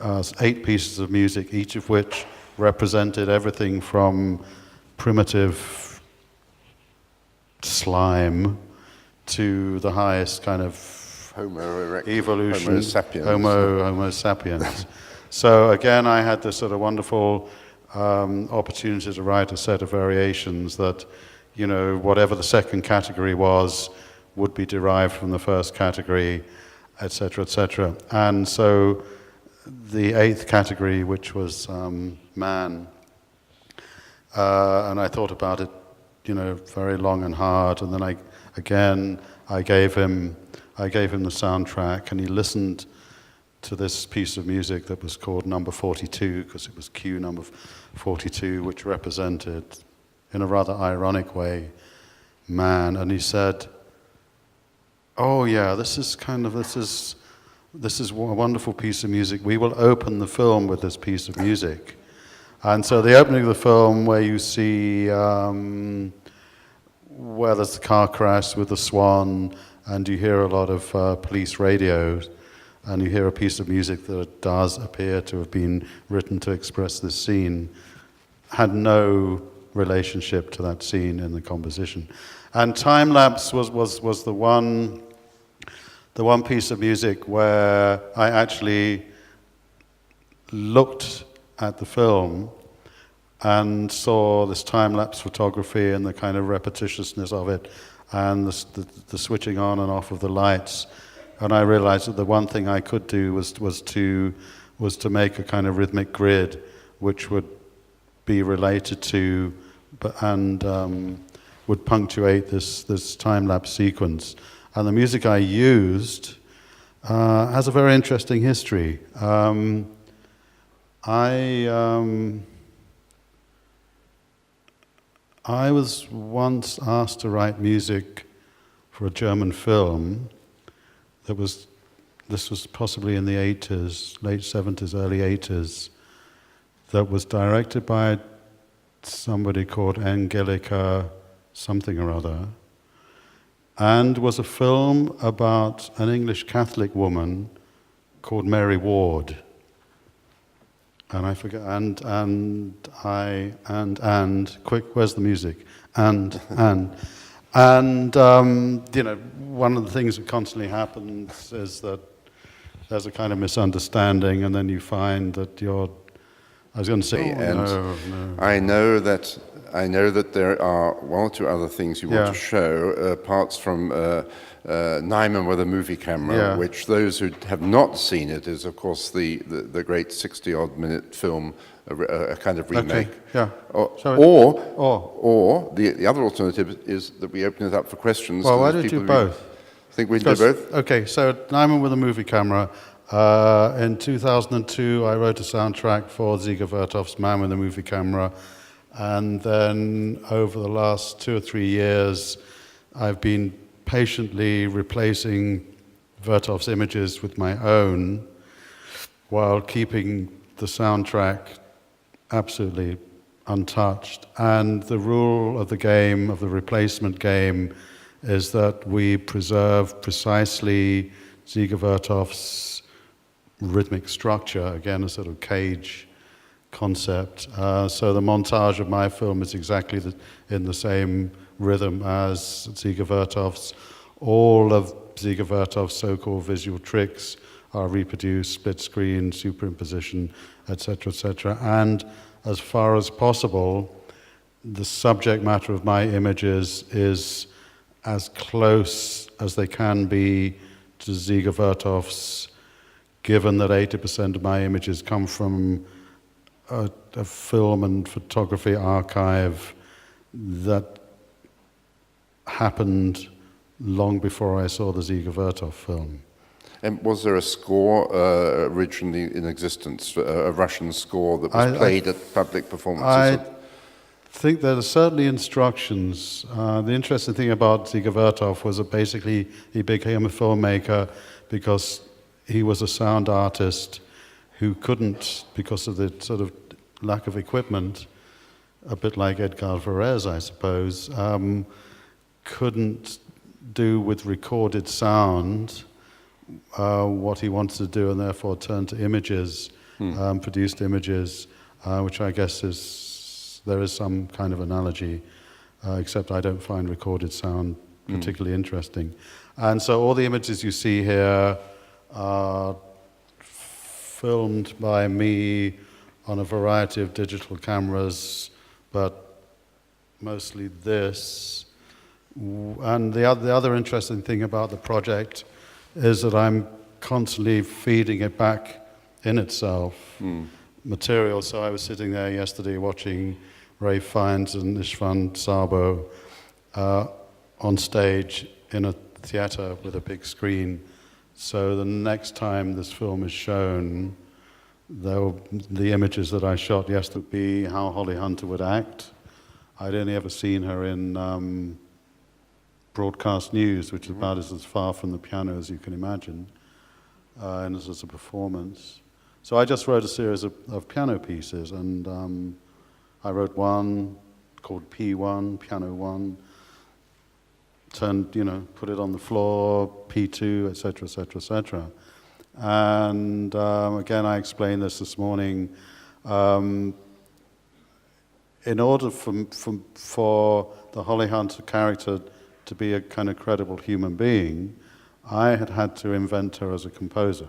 8 pieces of music, each of which represented everything from primitive slime to the highest kind of Homo erectus, evolution, Homo sapiens. Homo sapiens. So again, I had this sort of wonderful opportunity to write a set of variations that, whatever the second category was, would be derived from the first category, etc., etc. And so the 8th category, which was man, and I thought about it, very long and hard, and then I gave him the soundtrack, and he listened to this piece of music that was called number 42, because it was Q number 42, which represented, in a rather ironic way, man. And he said, "Oh yeah, this is a wonderful piece of music. We will open the film with this piece of music." And so the opening of the film, where you see where there's the car crash with the swan, and you hear a lot of police radios, and you hear a piece of music that does appear to have been written to express this scene, had no relationship to that scene in the composition. And Time Lapse was the one piece of music where I actually looked at the film and saw this time-lapse photography and the kind of repetitiousness of it, and the switching on and off of the lights. And I realized that the one thing I could do was to make a kind of rhythmic grid which would be related to and would punctuate this time-lapse sequence. And the music I used has a very interesting history. I was once asked to write music for a German film this was possibly in the 80s, late 70s, early 80s, that was directed by somebody called Angelika something or other, and was a film about an English Catholic woman called Mary Ward. And I forget, quick, where's the music? And, you know, one of the things that constantly happens is that there's a kind of misunderstanding, and then you find that I was going to say, no. I know that there are one or two other things you want to show, parts from Nyman with a movie camera, which those who have not seen it is, of course, the great 60-odd minute film, a kind of remake. Okay. Or the other alternative is that we open it up for questions. Well, why don't you do both? Think we can do both? Okay, so Nyman with a movie camera. In 2002, I wrote a soundtrack for Ziga Vertov's Man with a Movie Camera. And then over the last 2 or 3 years, I've been patiently replacing Vertov's images with my own while keeping the soundtrack absolutely untouched. And the rule of the game, of the replacement game, is that we preserve precisely Ziga Vertov's rhythmic structure, again, a sort of cage concept. So the montage of my film is exactly in the same rhythm as Ziga Vertov's. All of Ziga Vertov's so-called visual tricks are reproduced, split screen, superimposition, etc., etc. And as far as possible, the subject matter of my images is as close as they can be to Ziga Vertov's, given that 80% of my images come from a film and photography archive that happened long before I saw the Ziga Vertov film. And was there a score originally in existence, a Russian score that was played at public performances? I think there are certainly instructions. The interesting thing about Ziga Vertov was that basically he became a filmmaker because he was a sound artist who couldn't, because of the sort of lack of equipment, a bit like Edgar Varese, I suppose, couldn't do with recorded sound what he wanted to do, and therefore turned to images, produced images, which I guess there is some kind of analogy, except I don't find recorded sound particularly interesting. And so all the images you see here are filmed by me on a variety of digital cameras, but mostly this. And the other interesting thing about the project is that I'm constantly feeding it back in itself material. So I was sitting there yesterday watching Ray Fiennes and Istvan Szabo on stage in a theater with a big screen. So the next time this film is shown, the images that I shot yesterday would be how Holly Hunter would act. I'd only ever seen her in broadcast news, which is about as far from the piano as you can imagine, and as a performance. So I just wrote a series of piano pieces, and I wrote one called P1, Piano 1, put it on the floor, P2, etc., etc., etc. And again, I explained this morning. In order for the Holly Hunter character to be a kind of credible human being, I had to invent her as a composer,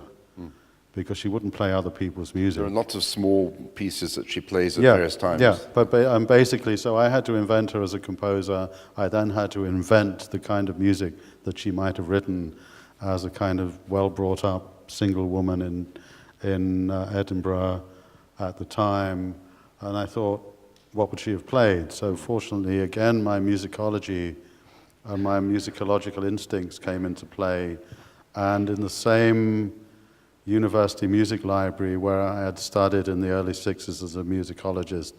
because she wouldn't play other people's music. There are lots of small pieces that she plays at various times. Yeah, but basically, so I had to invent her as a composer. I then had to invent the kind of music that she might have written as a kind of well-brought-up single woman in Edinburgh at the time. And I thought, what would she have played? So fortunately, again, my musicology and my musicological instincts came into play. And in the same university music library where I had studied in the early 60s as a musicologist,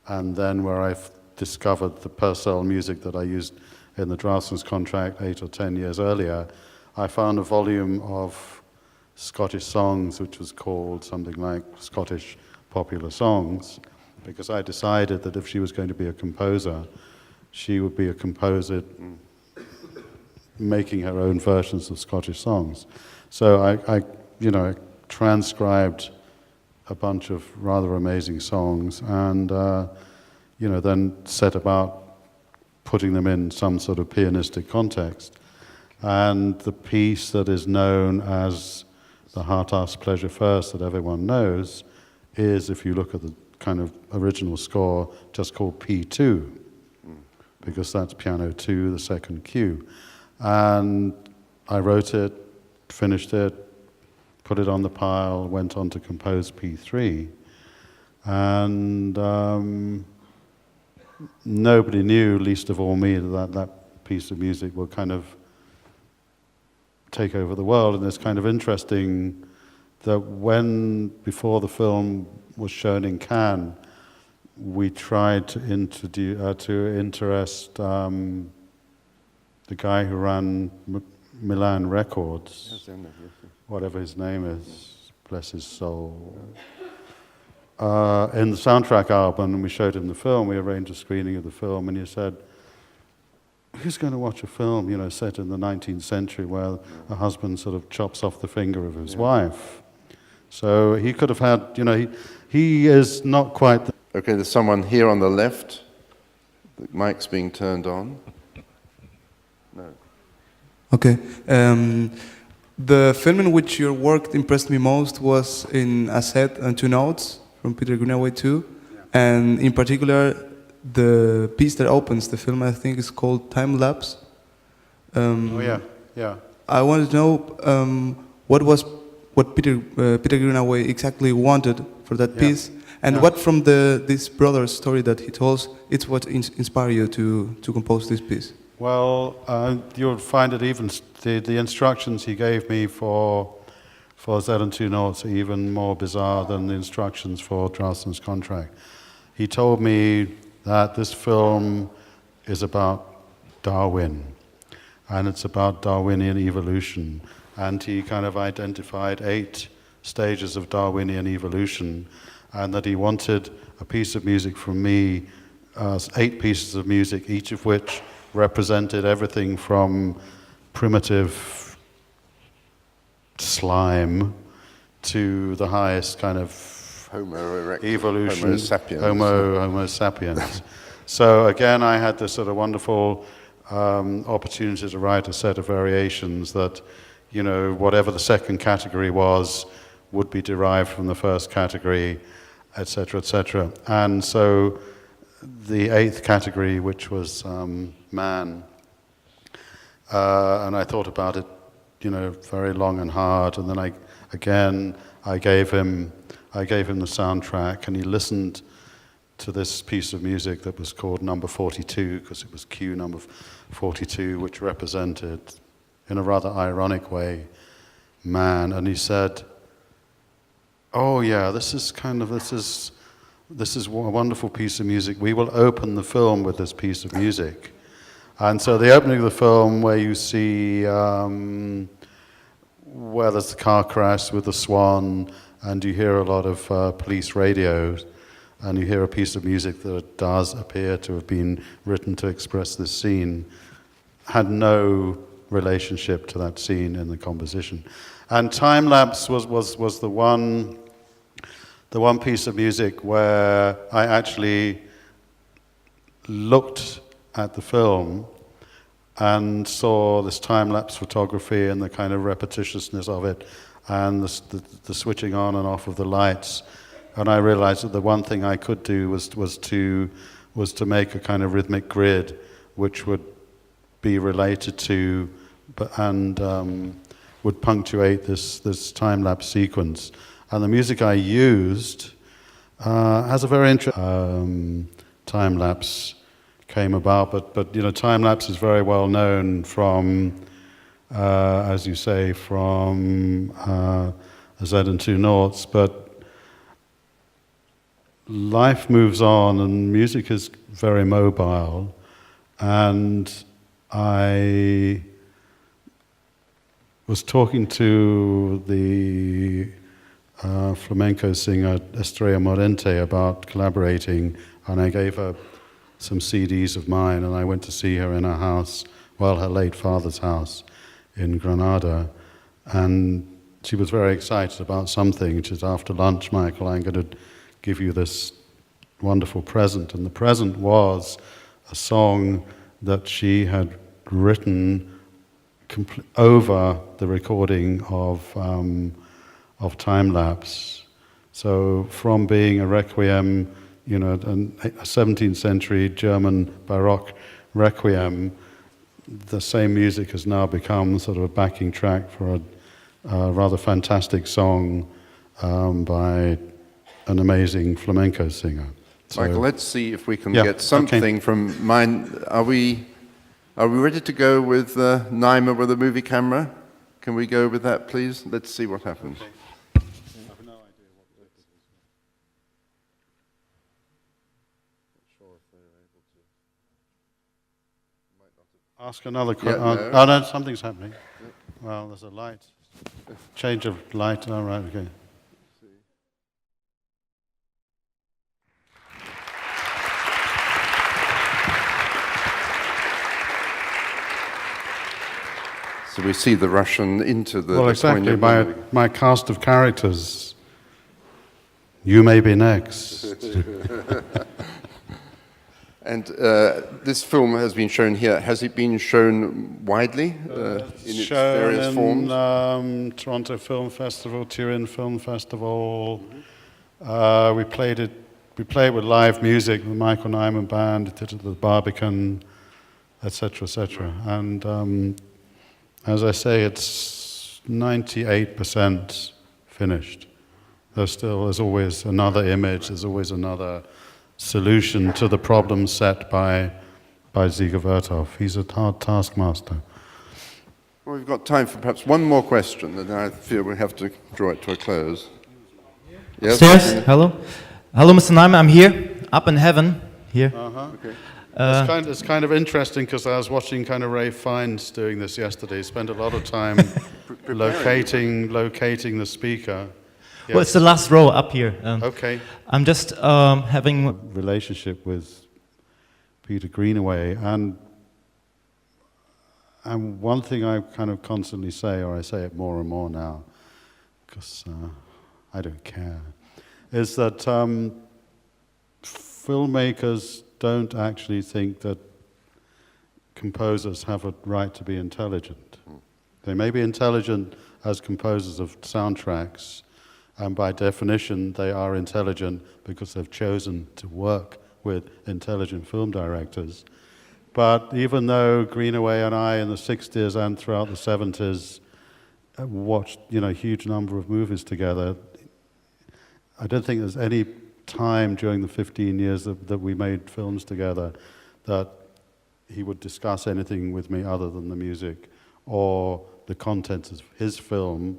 and then where I discovered the Purcell music that I used in the draftsman's contract 8 or 10 years earlier. I found a volume of Scottish songs which was called something like Scottish Popular Songs, because I decided that if she was going to be a composer, she would be a composer making her own versions of Scottish songs. So I transcribed a bunch of rather amazing songs and, then set about putting them in some sort of pianistic context. And the piece that is known as the Heart Asks Pleasure First that everyone knows is, if you look at the kind of original score, just called P2, because that's piano 2, the second cue. And I wrote it, finished it, put it on the pile, went on to compose P3. And nobody knew, least of all me, that that piece of music would kind of take over the world. And it's kind of interesting that before the film was shown in Cannes, we tried to interest the guy who ran Milan Records, whatever his name is, bless his soul. In the soundtrack album, and we showed him the film, we arranged a screening of the film, and he said, who's going to watch a film, set in the 19th century where a husband sort of chops off the finger of his wife? So he could have had, he is not quite... Okay, there's someone here on the left. The mic's being turned on. No. Okay. The film in which your work impressed me most was in A Set and Two Notes from Peter Greenaway 2. Yeah. And in particular, the piece that opens the film, I think, is called Time Lapse. Yeah. I wanted to know what Peter Greenaway exactly wanted for that piece, and what from this brother's story that he tells, it's what inspired you to compose this piece. Well, you'll find it even the instructions he gave me for Z and Two Notes are even more bizarre than the instructions for Draftsman's Contract. He told me that this film is about Darwin, and it's about Darwinian evolution, and he kind of identified 8 stages of Darwinian evolution, and that he wanted a piece of music from me, 8 pieces of music, each of which represented everything from primitive slime to the highest kind of evolution, Homo sapiens. So again, I had this sort of wonderful opportunity to write a set of variations that, whatever the second category was, would be derived from the first category, etc., etc. And so the 8th category, which was man, and I thought about it, very long and hard, and then I gave him the soundtrack, and he listened to this piece of music that was called number 42, because it was cue number 42, which represented, in a rather ironic way, man, and he said, oh yeah, this is a wonderful piece of music. We will open the film with this piece of music. And so the opening of the film, where you see where there's the car crash with the swan, and you hear a lot of police radios, and you hear a piece of music that does appear to have been written to express this scene, had no relationship to that scene in the composition. And Time Lapse was the one piece of music where I actually looked at the film and saw this time-lapse photography and the kind of repetitiousness of it and the switching on and off of the lights. And I realized that the one thing I could do was to make a kind of rhythmic grid which would be related to and would punctuate this time-lapse sequence. And the music I used has a very interesting time-lapse came about, but time-lapse is very well known from, as you say, from a Z and two noughts, but life moves on and music is very mobile, and I was talking to the flamenco singer Estrella Morente about collaborating, and I gave her some CDs of mine, and I went to see her in her house, well, her late father's house in Granada, and she was very excited about something. She said, after lunch, Michael, I'm going to give you this wonderful present, and the present was a song that she had written over the recording of time lapse. So from being a requiem, you know, a 17th century German Baroque requiem, the same music has now become sort of a backing track for a rather fantastic song by an amazing flamenco singer. So, Michael, let's see if we can get something from mine. Are we ready to go with Nyman with a movie camera? Can we go with that, please? Let's see what happens. Okay. I have no idea what this is. Not sure if they're able to. Might not have. Ask another question. no. Oh no, something's happening. Well, there's a light. Change of light. All right. Okay. So we see the Russian into the... Well, exactly. My cast of characters. You may be next. And this film has been shown here. Has it been shown widely in its various forms? Toronto Film Festival, Turin Film Festival. We play it with live music, the Michael Nyman Band, did it at the Barbican, etc., etc. And as I say, it's 98% finished. There's always another image, there's always another solution to the problem set by Ziga Vertov. He's a hard taskmaster. Well, we've got time for perhaps one more question, and I feel we have to draw it to a close. Yes? Upstairs, hello. Hello, Mr. Nyman, I'm here, up in heaven, here. Okay. It's kind of interesting because I was watching kind of Ray Fiennes doing this yesterday. He spent a lot of time locating the speaker. Yes. Well, it's the last row up here. Okay. I'm just having... Relationship with Peter Greenaway, and one thing I kind of constantly say, or I say it more and more now, because I don't care, is that filmmakers don't actually think that composers have a right to be intelligent. They may be intelligent as composers of soundtracks, and by definition they are intelligent because they've chosen to work with intelligent film directors. But even though Greenaway and I in the 60s and throughout the 70s watched, you know, a huge number of movies together, I don't think there's any time during the 15 years that we made films together that he would discuss anything with me other than the music or the contents of his film.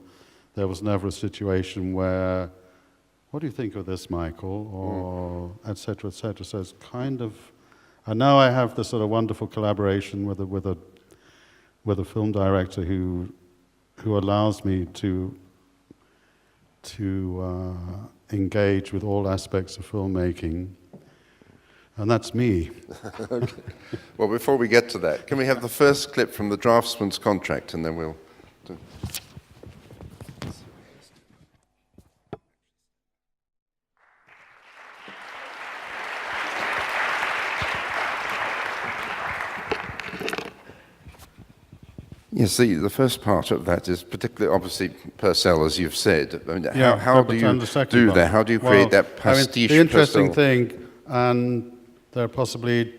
There was never a situation where, what do you think of this, Michael? Or et cetera, et cetera. So it's kind of, and now I have this sort of wonderful collaboration with a film director who allows me to engage with all aspects of filmmaking, and that's me. Okay. Well, before we get to that, can we have the first clip from the draftsman's contract, and then we'll do. Yes, the first part of that is particularly, obviously, Purcell, as you've said. I mean, how do you do that? How do you create that pastiche? I mean, the interesting thing, and there are possibly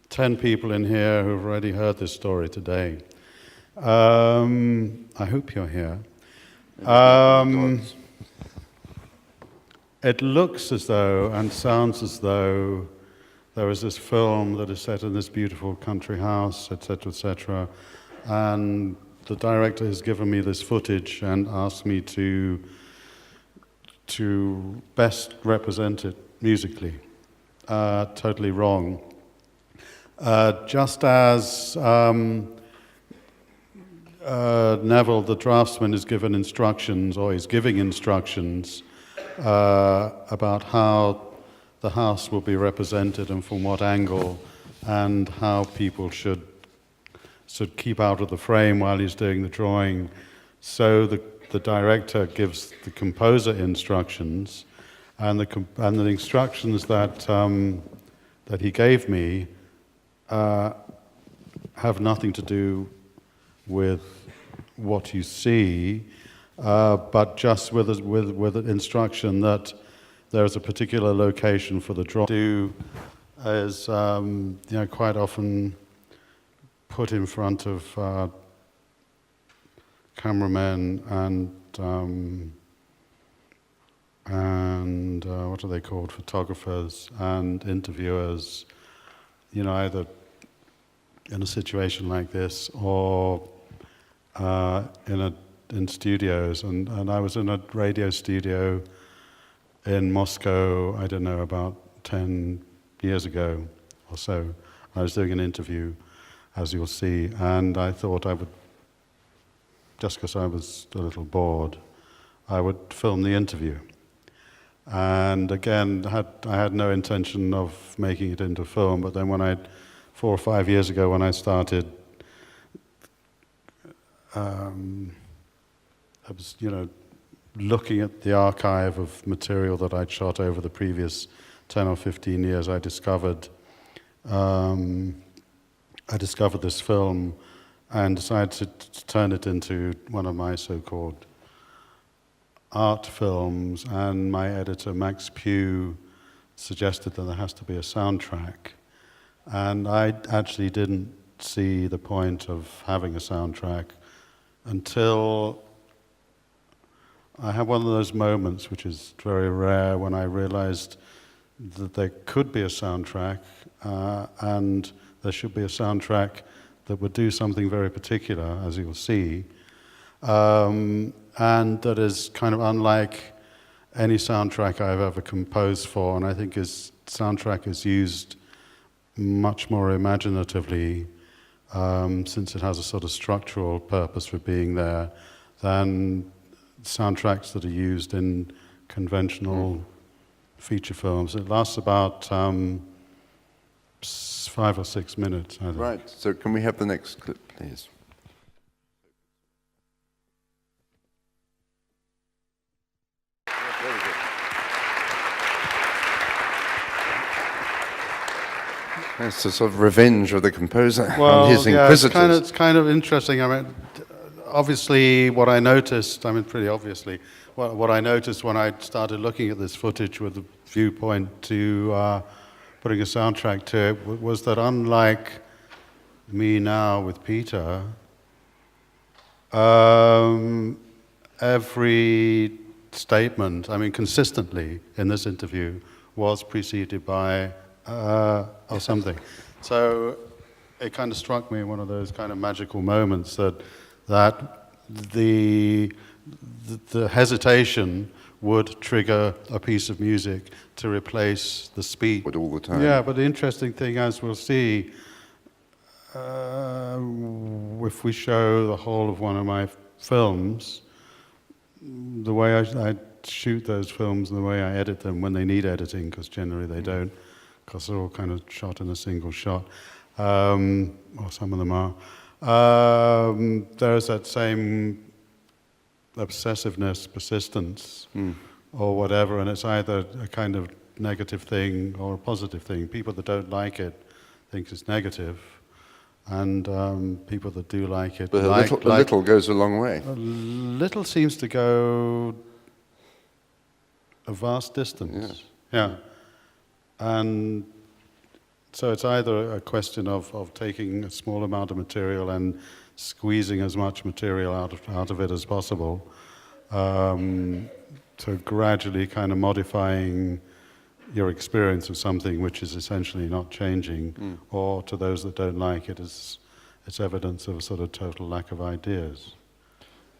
10 people in here who've already heard this story today. I hope you're here. It looks as though, and sounds as though, there is this film that is set in this beautiful country house, etc., and the director has given me this footage and asked me to to best represent it musically. Totally wrong. Just as Neville, the draftsman, is given instructions, or is giving instructions about how the house will be represented and from what angle, and how people should keep out of the frame while he's doing the drawing. So the director gives the composer instructions, and the instructions that he gave me have nothing to do with what you see, but just with an instruction that there is a particular location for the draw. Do is quite often put in front of cameramen and what are they called? Photographers and interviewers. Either in a situation like this or in studios. And I was in a radio studio in Moscow, I don't know, about 10 years ago or so. I was doing an interview, as you'll see, and I thought I would, just because I was a little bored, I would film the interview. And again, I had no intention of making it into film, but then 4 or 5 years ago when I started, I was, looking at the archive of material that I'd shot over the previous 10 or 15 years, I discovered this film and decided to turn it into one of my so-called art films, and my editor, Max Pugh, suggested that there has to be a soundtrack. And I actually didn't see the point of having a soundtrack until I had one of those moments, which is very rare, when I realized that there could be a soundtrack, and there should be a soundtrack that would do something very particular, as you'll see, and that is kind of unlike any soundtrack I've ever composed for, and I think his soundtrack is used much more imaginatively, since it has a sort of structural purpose for being there, than soundtracks that are used in conventional feature films. It lasts about 5 or 6 minutes, I think. Right, so can we have the next clip, please? It's a sort of revenge of the composer on his inquisitors. It's kind of interesting. I mean, obviously, what I noticed, pretty obviously, what I noticed when I started looking at this footage with the viewpoint to putting a soundtrack to it was that, unlike me now with Peter, every statement, consistently in this interview, was preceded by or something. So it kind of struck me, one of those kind of magical moments, that the hesitation would trigger a piece of music to replace the speech. But all the time. Yeah, but the interesting thing, as we'll see, if we show the whole of one of my films, the way I shoot those films and the way I edit them when they need editing, because generally they don't, because they're all kind of shot in a single shot, or some of them are. There's that same obsessiveness, persistence, or whatever, and it's either a kind of negative thing or a positive thing. People that don't like it think it's negative, and people that do like it... But a little goes a long way. A little seems to go a vast distance. Yeah. And so it's either a question of taking a small amount of material and squeezing as much material out of it as possible, to gradually kind of modifying your experience of something which is essentially not changing, or to those that don't like it, it's evidence of a sort of total lack of ideas.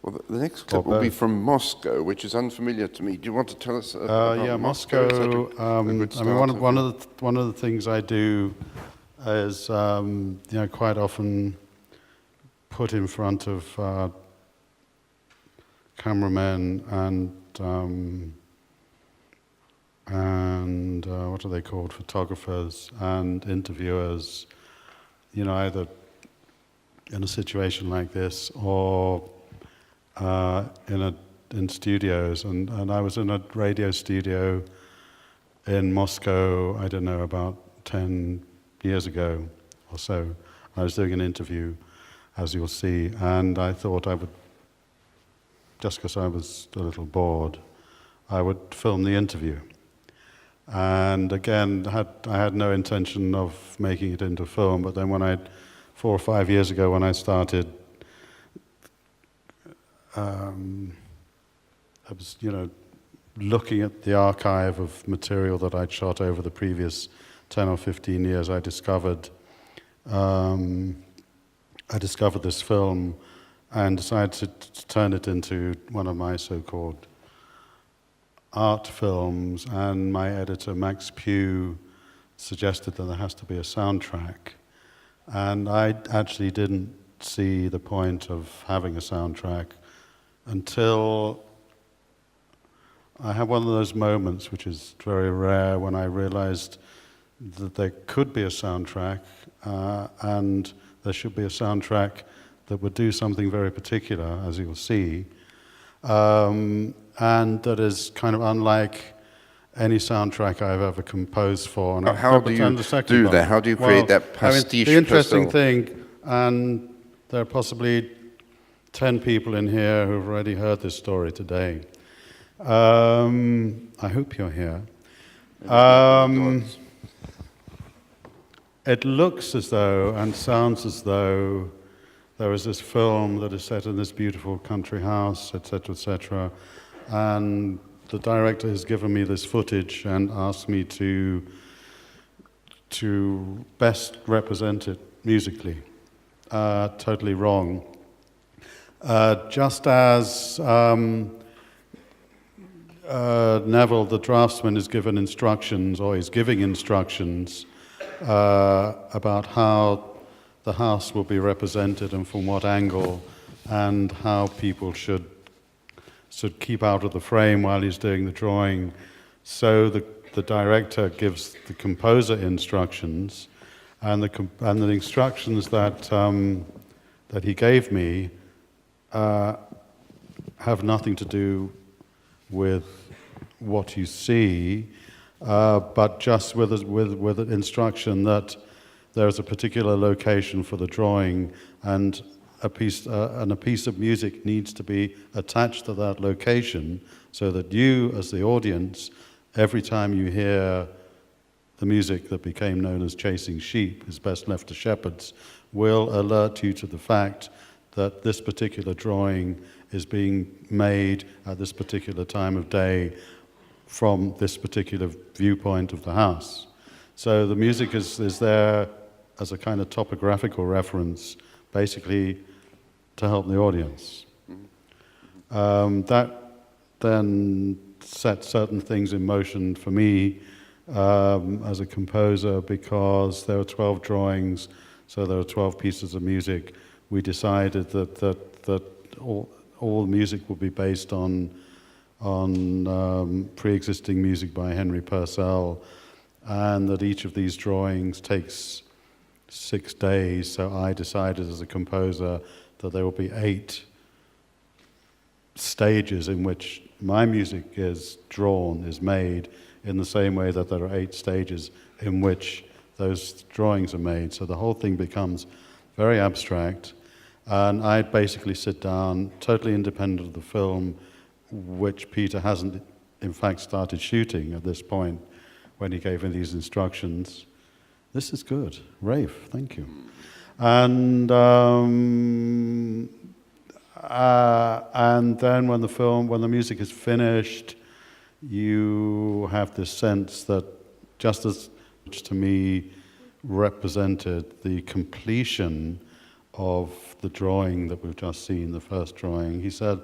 Well, the next clip will be from Moscow, which is unfamiliar to me. Do you want to tell us about yeah, Moscow? Moscow. A good I mean, start one of the things I do is, quite often put in front of cameramen and what are they called? Photographers and interviewers. Either in a situation like this or in studios, and I was in a radio studio in Moscow, I don't know, about 10 years ago or so. I was doing an interview, as you'll see, and I thought I would, just because I was a little bored, I would film the interview. And again, I had no intention of making it into film, but then 4 or 5 years ago when I started, I was, looking at the archive of material that I'd shot over the previous 10 or 15 years, I discovered this film and decided to turn it into one of my so-called art films, and my editor, Max Pugh, suggested that there has to be a soundtrack. And I actually didn't see the point of having a soundtrack until I had one of those moments, which is very rare, when I realized that there could be a soundtrack, and there should be a soundtrack that would do something very particular, as you'll see, and that is kind of unlike any soundtrack I've ever composed for. And how do you do that? How do you create that pastiche? The interesting thing, and there are possibly 10 people in here who've already heard this story today. I hope you're here. It looks as though and sounds as though there is this film that is set in this beautiful country house, etc., and the director has given me this footage and asked me to best represent it musically. Totally wrong. Just as Neville, the draftsman, is given instructions, or is giving instructions about how the house will be represented and from what angle, and how people should keep out of the frame while he's doing the drawing. So the director gives the composer instructions, and the instructions that he gave me have nothing to do with what you see, but just with an instruction that there is a particular location for the drawing, and a piece of music needs to be attached to that location, so that you, as the audience, every time you hear the music that became known as Chasing Sheep, is best left to shepherds, will alert you to the fact that this particular drawing is being made at this particular time of day from this particular viewpoint of the house. So the music is there as a kind of topographical reference, basically to help the audience. That then set certain things in motion for me as a composer, because there were 12 drawings, so there were 12 pieces of music. We decided that all music will be based on pre-existing music by Henry Purcell, and that each of these drawings takes 6 days. So I decided as a composer that there will be 8 stages in which my music is drawn, is made, in the same way that there are 8 stages in which those drawings are made. So the whole thing becomes very abstract, and I basically sit down, totally independent of the film, which Peter hasn't in fact started shooting at this point when he gave me these instructions. This is good. Rafe, thank you. And then when the music is finished, you have this sense that, just as to me represented the completion of the drawing that we've just seen, the first drawing. He said,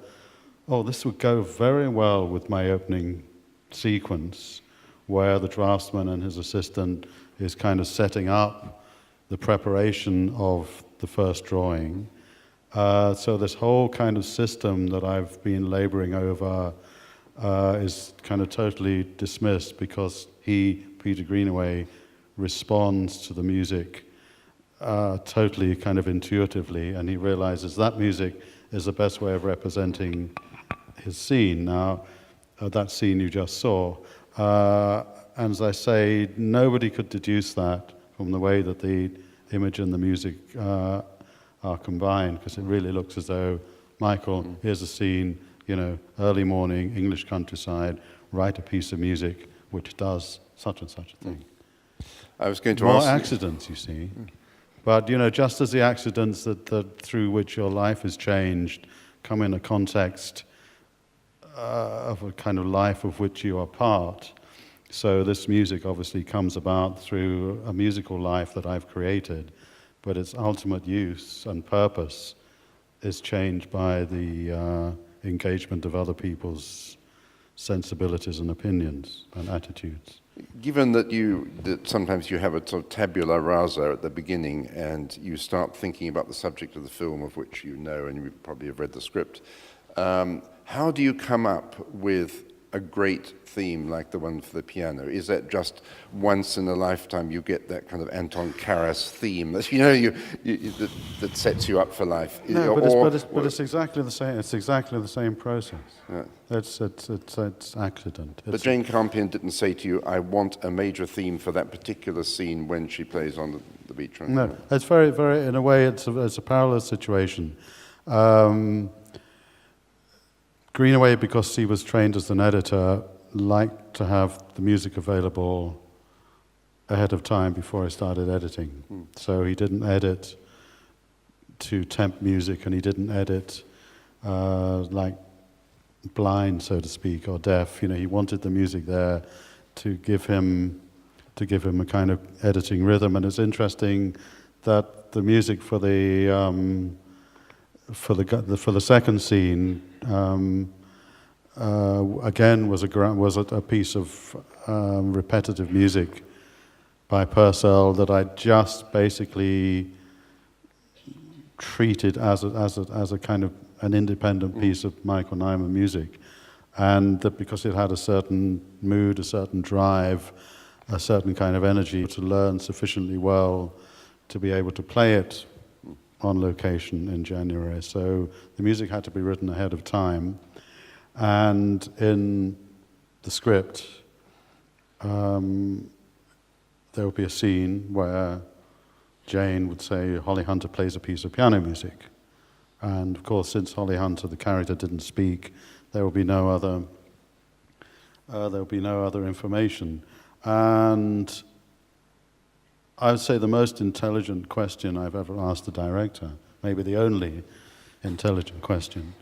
"Oh, this would go very well with my opening sequence, where the draftsman and his assistant is kind of setting up the preparation of the first drawing. So this whole kind of system that I've been laboring over is kind of totally dismissed because he, Peter Greenaway, responds to the music totally kind of intuitively, and he realizes that music is the best way of representing his scene." Now, that scene you just saw, and as I say, nobody could deduce that from the way that the image and the music are combined, because it really looks as though, Michael, here's a scene, you know, early morning, English countryside, write a piece of music which does such and such a thing. I was going to More ask you- accidents, you see. But, you know, just as the accidents that through which your life is changed come in a context of a kind of life of which you are part, so this music obviously comes about through a musical life that I've created, but its ultimate use and purpose is changed by the engagement of other people's sensibilities and opinions and attitudes. Given that sometimes you have a sort of tabula rasa at the beginning and you start thinking about the subject of the film of which you know and you probably have read the script, how do you come up with a great theme like the one for the piano? Is that just once in a lifetime you get that kind of Anton Karas theme that that sets you up for life? No, but it's exactly the same. It's exactly the same process. Yeah. It's accident. But Jane Campion didn't say to you, "I want a major theme for that particular scene when she plays on the beach." No, it's very, very. In a way, it's a parallel situation. Greenaway, because he was trained as an editor, liked to have the music available ahead of time before he started editing. So he didn't edit to temp music, and he didn't edit like blind, so to speak, or deaf. You know, he wanted the music there to give him a kind of editing rhythm. And it's interesting that the music for the second scene again was a piece of repetitive music by Purcell that I just basically treated as a kind of an independent piece of Michael Nyman music, and that because it had a certain mood, a certain drive, a certain kind of energy, to learn sufficiently well to be able to play it on location in January. So the music had to be written ahead of time. And in the script, there would be a scene where Jane would say, "Holly Hunter plays a piece of piano music." And of course, since Holly Hunter, the character, didn't speak, there will be no other information. And I would say the most intelligent question I've ever asked the director, maybe the only intelligent question,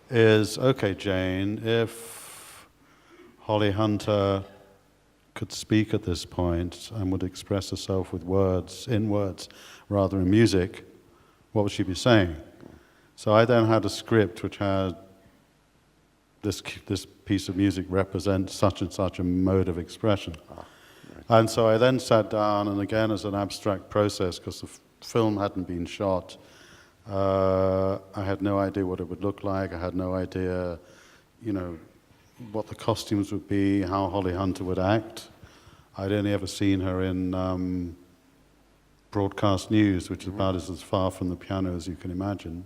is, "Okay, Jane, if Holly Hunter could speak at this point and would express herself with words, in words, rather than music, what would she be saying?" So I then had a script which had this piece of music represents such and such a mode of expression. And so I then sat down, and again as an abstract process, because the film hadn't been shot, I had no idea what it would look like. I had no idea, you know, what the costumes would be, how Holly Hunter would act. I'd only ever seen her in broadcast news, which is about as far from the piano as you can imagine,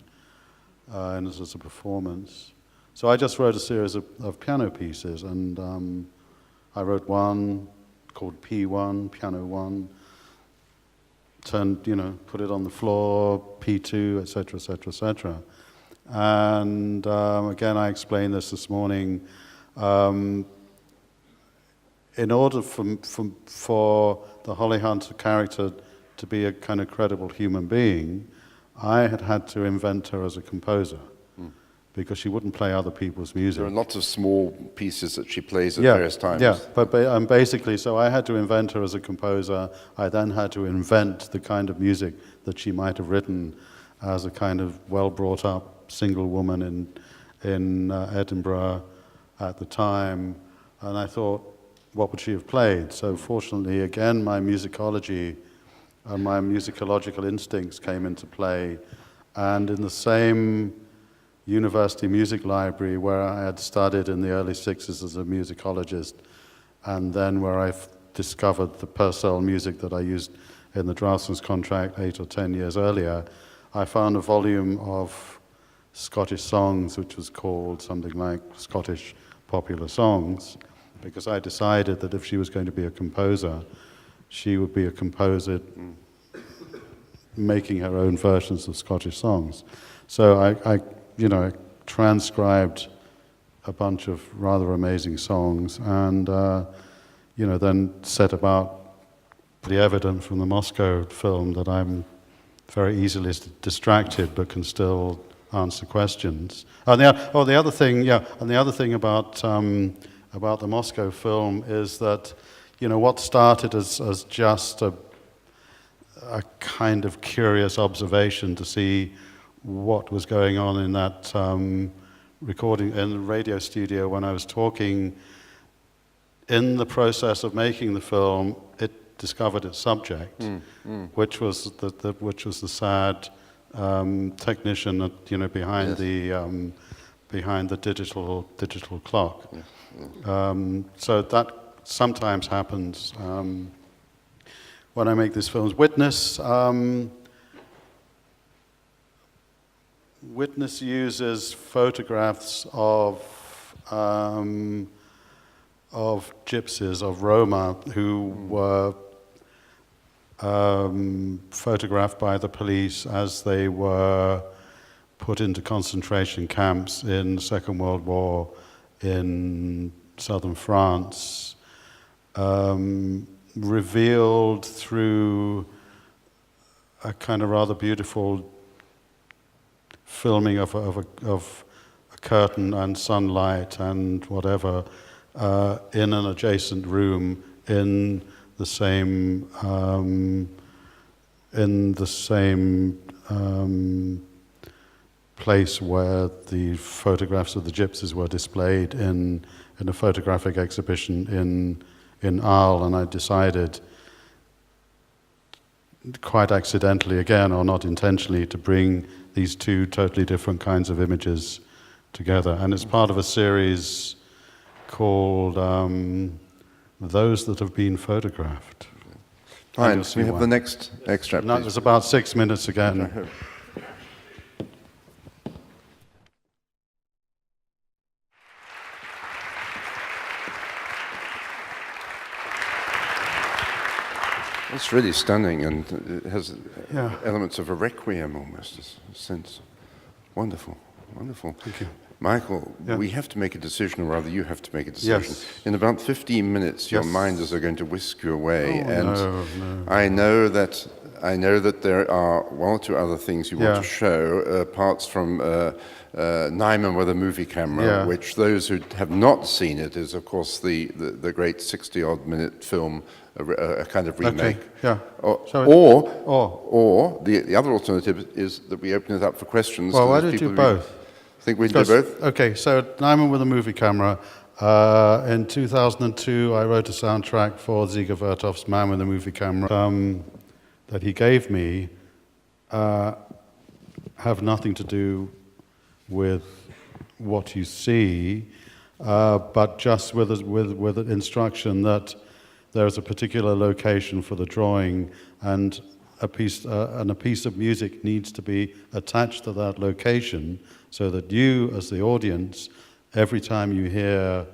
and as a performance. So I just wrote a series of piano pieces, and I wrote one called P1, Piano 1, put it on the floor, P2, etc., etc., etc. And again, I explained this morning. In order for the Holly Hunter character to be a kind of credible human being, I had to invent her as a composer, because she wouldn't play other people's music. There are lots of small pieces that she plays at various times. Yeah, but basically, so I had to invent her as a composer. I then had to invent the kind of music that she might have written, as a kind of well-brought-up single woman in Edinburgh at the time, and I thought, what would she have played? So fortunately, again, my musicology and my musicological instincts came into play, and in the same university music library where I had studied in the early 60s as a musicologist, and then where I discovered the Purcell music that I used in the draftsman's contract 8 or 10 years earlier, I found a volume of Scottish songs which was called something like Scottish Popular Songs, because I decided that if she was going to be a composer, she would be a composer making her own versions of Scottish songs. So I transcribed a bunch of rather amazing songs, and then set about the evidence from the Moscow film that I'm very easily distracted but can still answer questions. And the other thing about the Moscow film is that, what started as just a kind of curious observation to see what was going on in that recording in the radio studio when I was talking. In the process of making the film, it discovered its subject, which was the sad technician, behind the digital clock. So that sometimes happens when I make these films. Witness uses photographs of gypsies, of Roma, who were photographed by the police as they were put into concentration camps in the Second World War in southern France, revealed through a kind of rather beautiful filming of a curtain and sunlight and whatever in an adjacent room in the same place where the photographs of the gypsies were displayed in a photographic exhibition in Arles, and I decided, quite accidentally again, or not intentionally, to bring these two totally different kinds of images together. And it's part of a series called Those That Have Been Photographed. Fine, we have the next extract. No, there's about 6 minutes again. It's really stunning, and it has elements of a requiem almost, a sense. Wonderful, wonderful. Thank you. Michael, we have to make a decision, or rather you have to make a decision. Yes. In about 15 minutes, your minders are going to whisk you away. No. I know that there are one or two other things you want to show, parts from Nyman with a movie camera, which those who have not seen it is, of course, the great 60-odd minute film, a kind of remake. Okay. Or the other alternative is that we open it up for questions. Well, why don't you do both? Think we can do both? Okay, so Nyman with a movie camera. In 2002, I wrote a soundtrack for Ziga Vertov's Man with a Movie Camera that he gave me have nothing to do with what you see, but just with an instruction that there is a particular location for the drawing, and a piece of music needs to be attached to that location, so that you, as the audience, every time you hear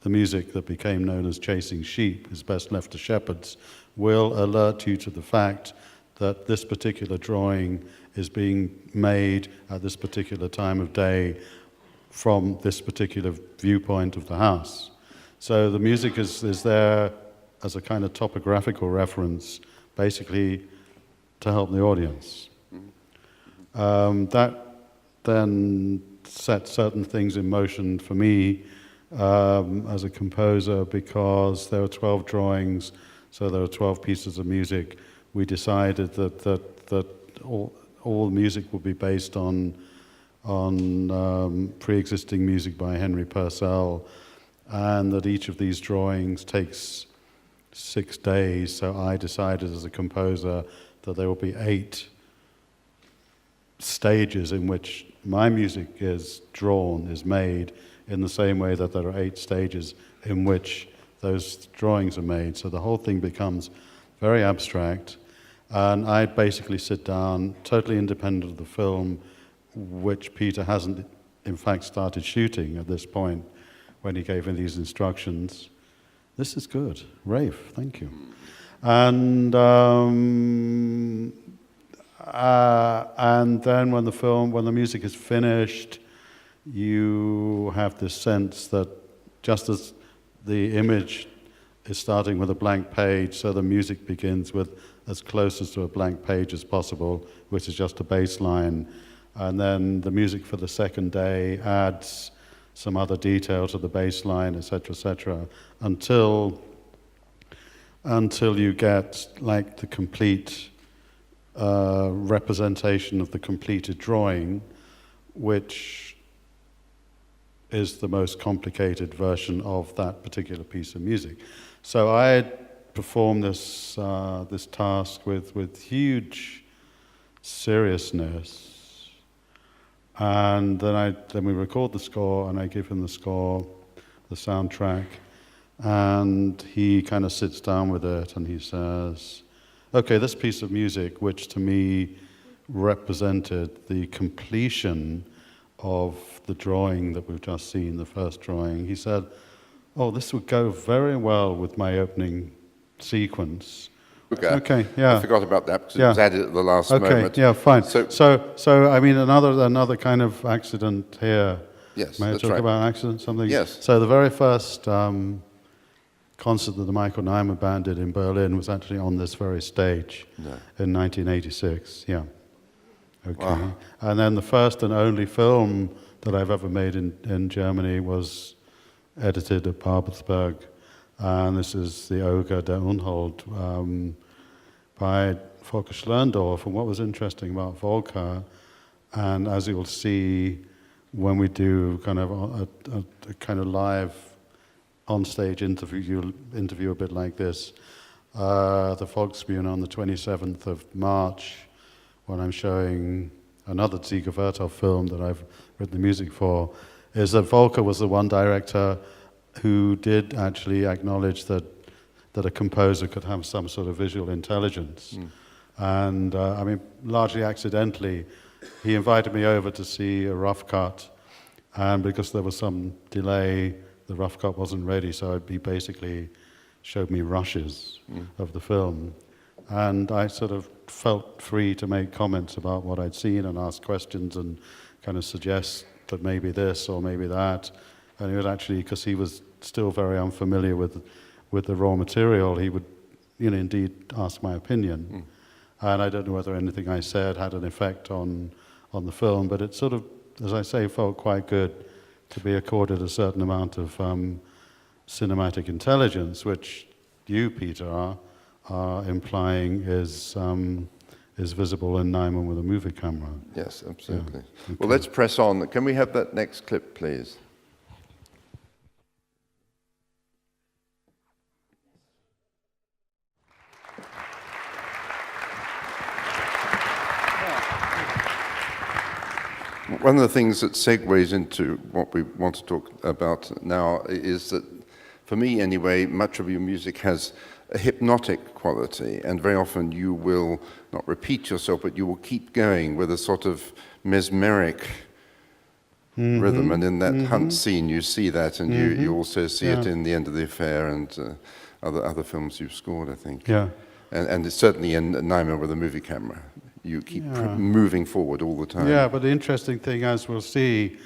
the music that became known as Chasing Sheep, is best left to shepherds, will alert you to the fact that this particular drawing is being made at this particular time of day from this particular viewpoint of the house. So the music is there as a kind of topographical reference, basically to help the audience. That then set certain things in motion for me as a composer, because there are 12 drawings, so there are 12 pieces of music. We decided that all music will be based on pre-existing music by Henry Purcell, and that each of these drawings takes 6 days. So I decided as a composer that there will be 8 stages in which my music is drawn, is made, in the same way that there are 8 stages in which those drawings are made. So the whole thing becomes very abstract, and I basically sit down, totally independent of the film, which Peter hasn't in fact started shooting at this point when he gave me these instructions. This is good. Rafe, thank you. And then when the music is finished, you have this sense that just as the image is starting with a blank page, so the music begins with as close as to a blank page as possible, which is just a bass line. And then the music for the second day adds some other detail to the bass line, etc., until you get like the complete representation of the completed drawing, which is the most complicated version of that particular piece of music. So I performed this task with huge seriousness. And then we record the score, and I give him the score, the soundtrack, and he kind of sits down with it, and he says, okay, this piece of music, which to me represented the completion of the drawing that we've just seen, the first drawing, he said, oh, this would go very well with my opening sequence. Okay, yeah. I forgot about that because it was added at the last moment. Okay, yeah, fine. So I mean, another kind of accident here. Yes, May I talk about an accident, something? Yes. So the very first concert that the Michael Nyman Band did in Berlin was actually on this very stage in 1986, yeah. Okay. Wow. And then the first and only film that I've ever made in Germany was edited at Babelsberg. And this is the Ogre der Unhold by Volker Schlöndorff. And what was interesting about Volker, and as you will see when we do kind of a kind of live on-stage interview a bit like this, the Volksbühne on the 27th of March, when I'm showing another Ziege Vertov film that I've written the music for, is that Volker was the one director who did actually acknowledge that a composer could have some sort of visual intelligence. And I mean, largely accidentally, he invited me over to see a rough cut, and because there was some delay, the rough cut wasn't ready, so he basically showed me rushes of the film. And I sort of felt free to make comments about what I'd seen and ask questions and kind of suggest that maybe this or maybe that. And it was actually, because he was still very unfamiliar with the raw material, he would, indeed ask my opinion. And I don't know whether anything I said had an effect on the film, but it sort of, as I say, felt quite good to be accorded a certain amount of cinematic intelligence, which you, Peter, are implying is visible in Nyman with a movie camera. Yes, absolutely. Yeah. Okay. Well, let's press on. Can we have that next clip, please? One of the things that segues into what we want to talk about now is that, for me anyway, much of your music has a hypnotic quality, and very often you will not repeat yourself, but you will keep going with a sort of mesmeric rhythm. And in that hunt scene, you see that, and you also see it in The End of the Affair and other films you've scored, I think. Yeah. And it's certainly in Nyman with a movie camera. You keep moving forward all the time. Yeah, but the interesting thing, as we'll see,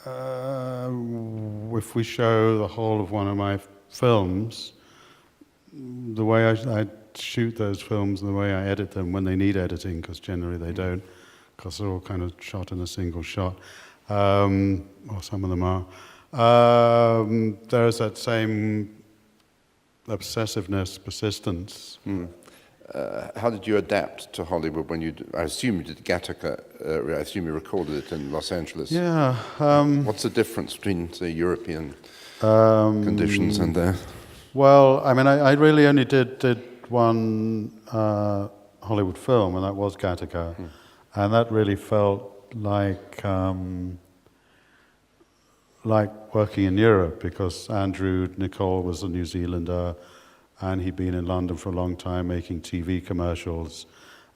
if we show the whole of one of my films, the way I shoot those films and the way I edit them when they need editing, because generally they don't, because they're all kind of shot in a single shot, or some of them are, there's that same obsessiveness, persistence. how did you adapt to Hollywood when I assume you did Gattaca, I assume you recorded it in Los Angeles. Yeah. What's the difference between, say, European conditions and there? Well, I mean, I really only did one Hollywood film, and that was Gattaca. And that really felt like working in Europe, because Andrew Nicol was a New Zealander, and he'd been in London for a long time making TV commercials,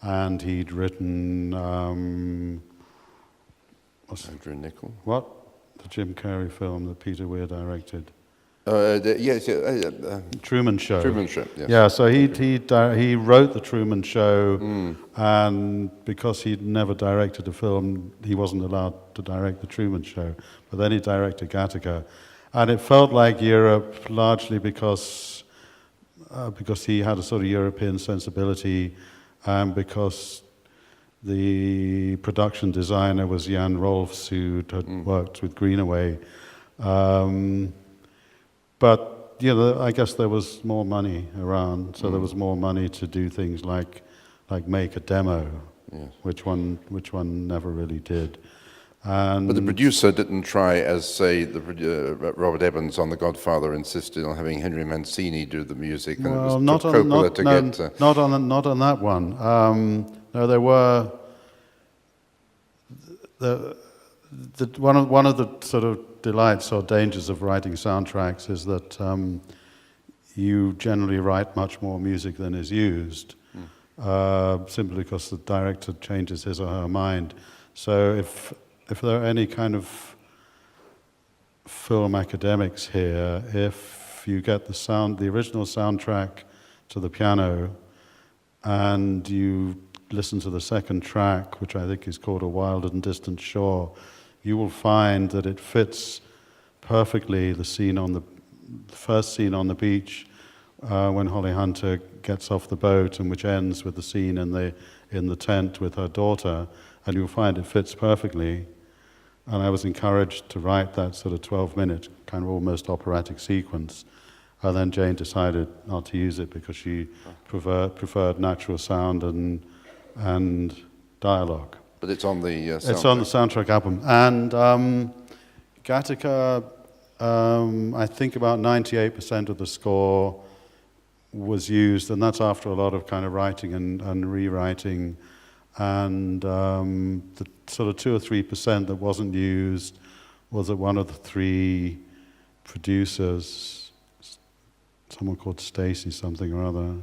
and he'd written Andrew Nicol? What? The Jim Carrey film that Peter Weir directed. Truman Show. Truman Show, yes. Yeah, so he wrote The Truman Show, and because he'd never directed a film, he wasn't allowed to direct The Truman Show. But then he directed Gattaca. And it felt like Europe largely because he had a sort of European sensibility, and because the production designer was Jan Rolfs, who had worked with Greenaway. But I guess there was more money around, so there was more money to do things like make a demo, yes. which one never really did. But the producer didn't try, as say Robert Evans on The Godfather insisted on having Henry Mancini do the music, and Well, it was not on that one. No, there were one of the sort of delights or dangers of writing soundtracks is that you generally write much more music than is used, simply because the director changes his or her mind. So if there are any kind of film academics here, if you get the original soundtrack to the piano, and you listen to the second track, which I think is called A Wild and Distant Shore, you will find that it fits perfectly the first scene on the beach when Holly Hunter gets off the boat, and which ends with the scene in the tent with her daughter, and you'll find it fits perfectly. And I was encouraged to write that sort of 12-minute, kind of almost operatic sequence. And then Jane decided not to use it because she preferred natural sound and dialogue. But it's on the soundtrack. It's on the soundtrack album. And Gattaca, I think about 98% of the score was used, and that's after a lot of kind of writing and rewriting. And the sort of 2 or 3% that wasn't used was that one of the three producers, someone called Stacy something or other,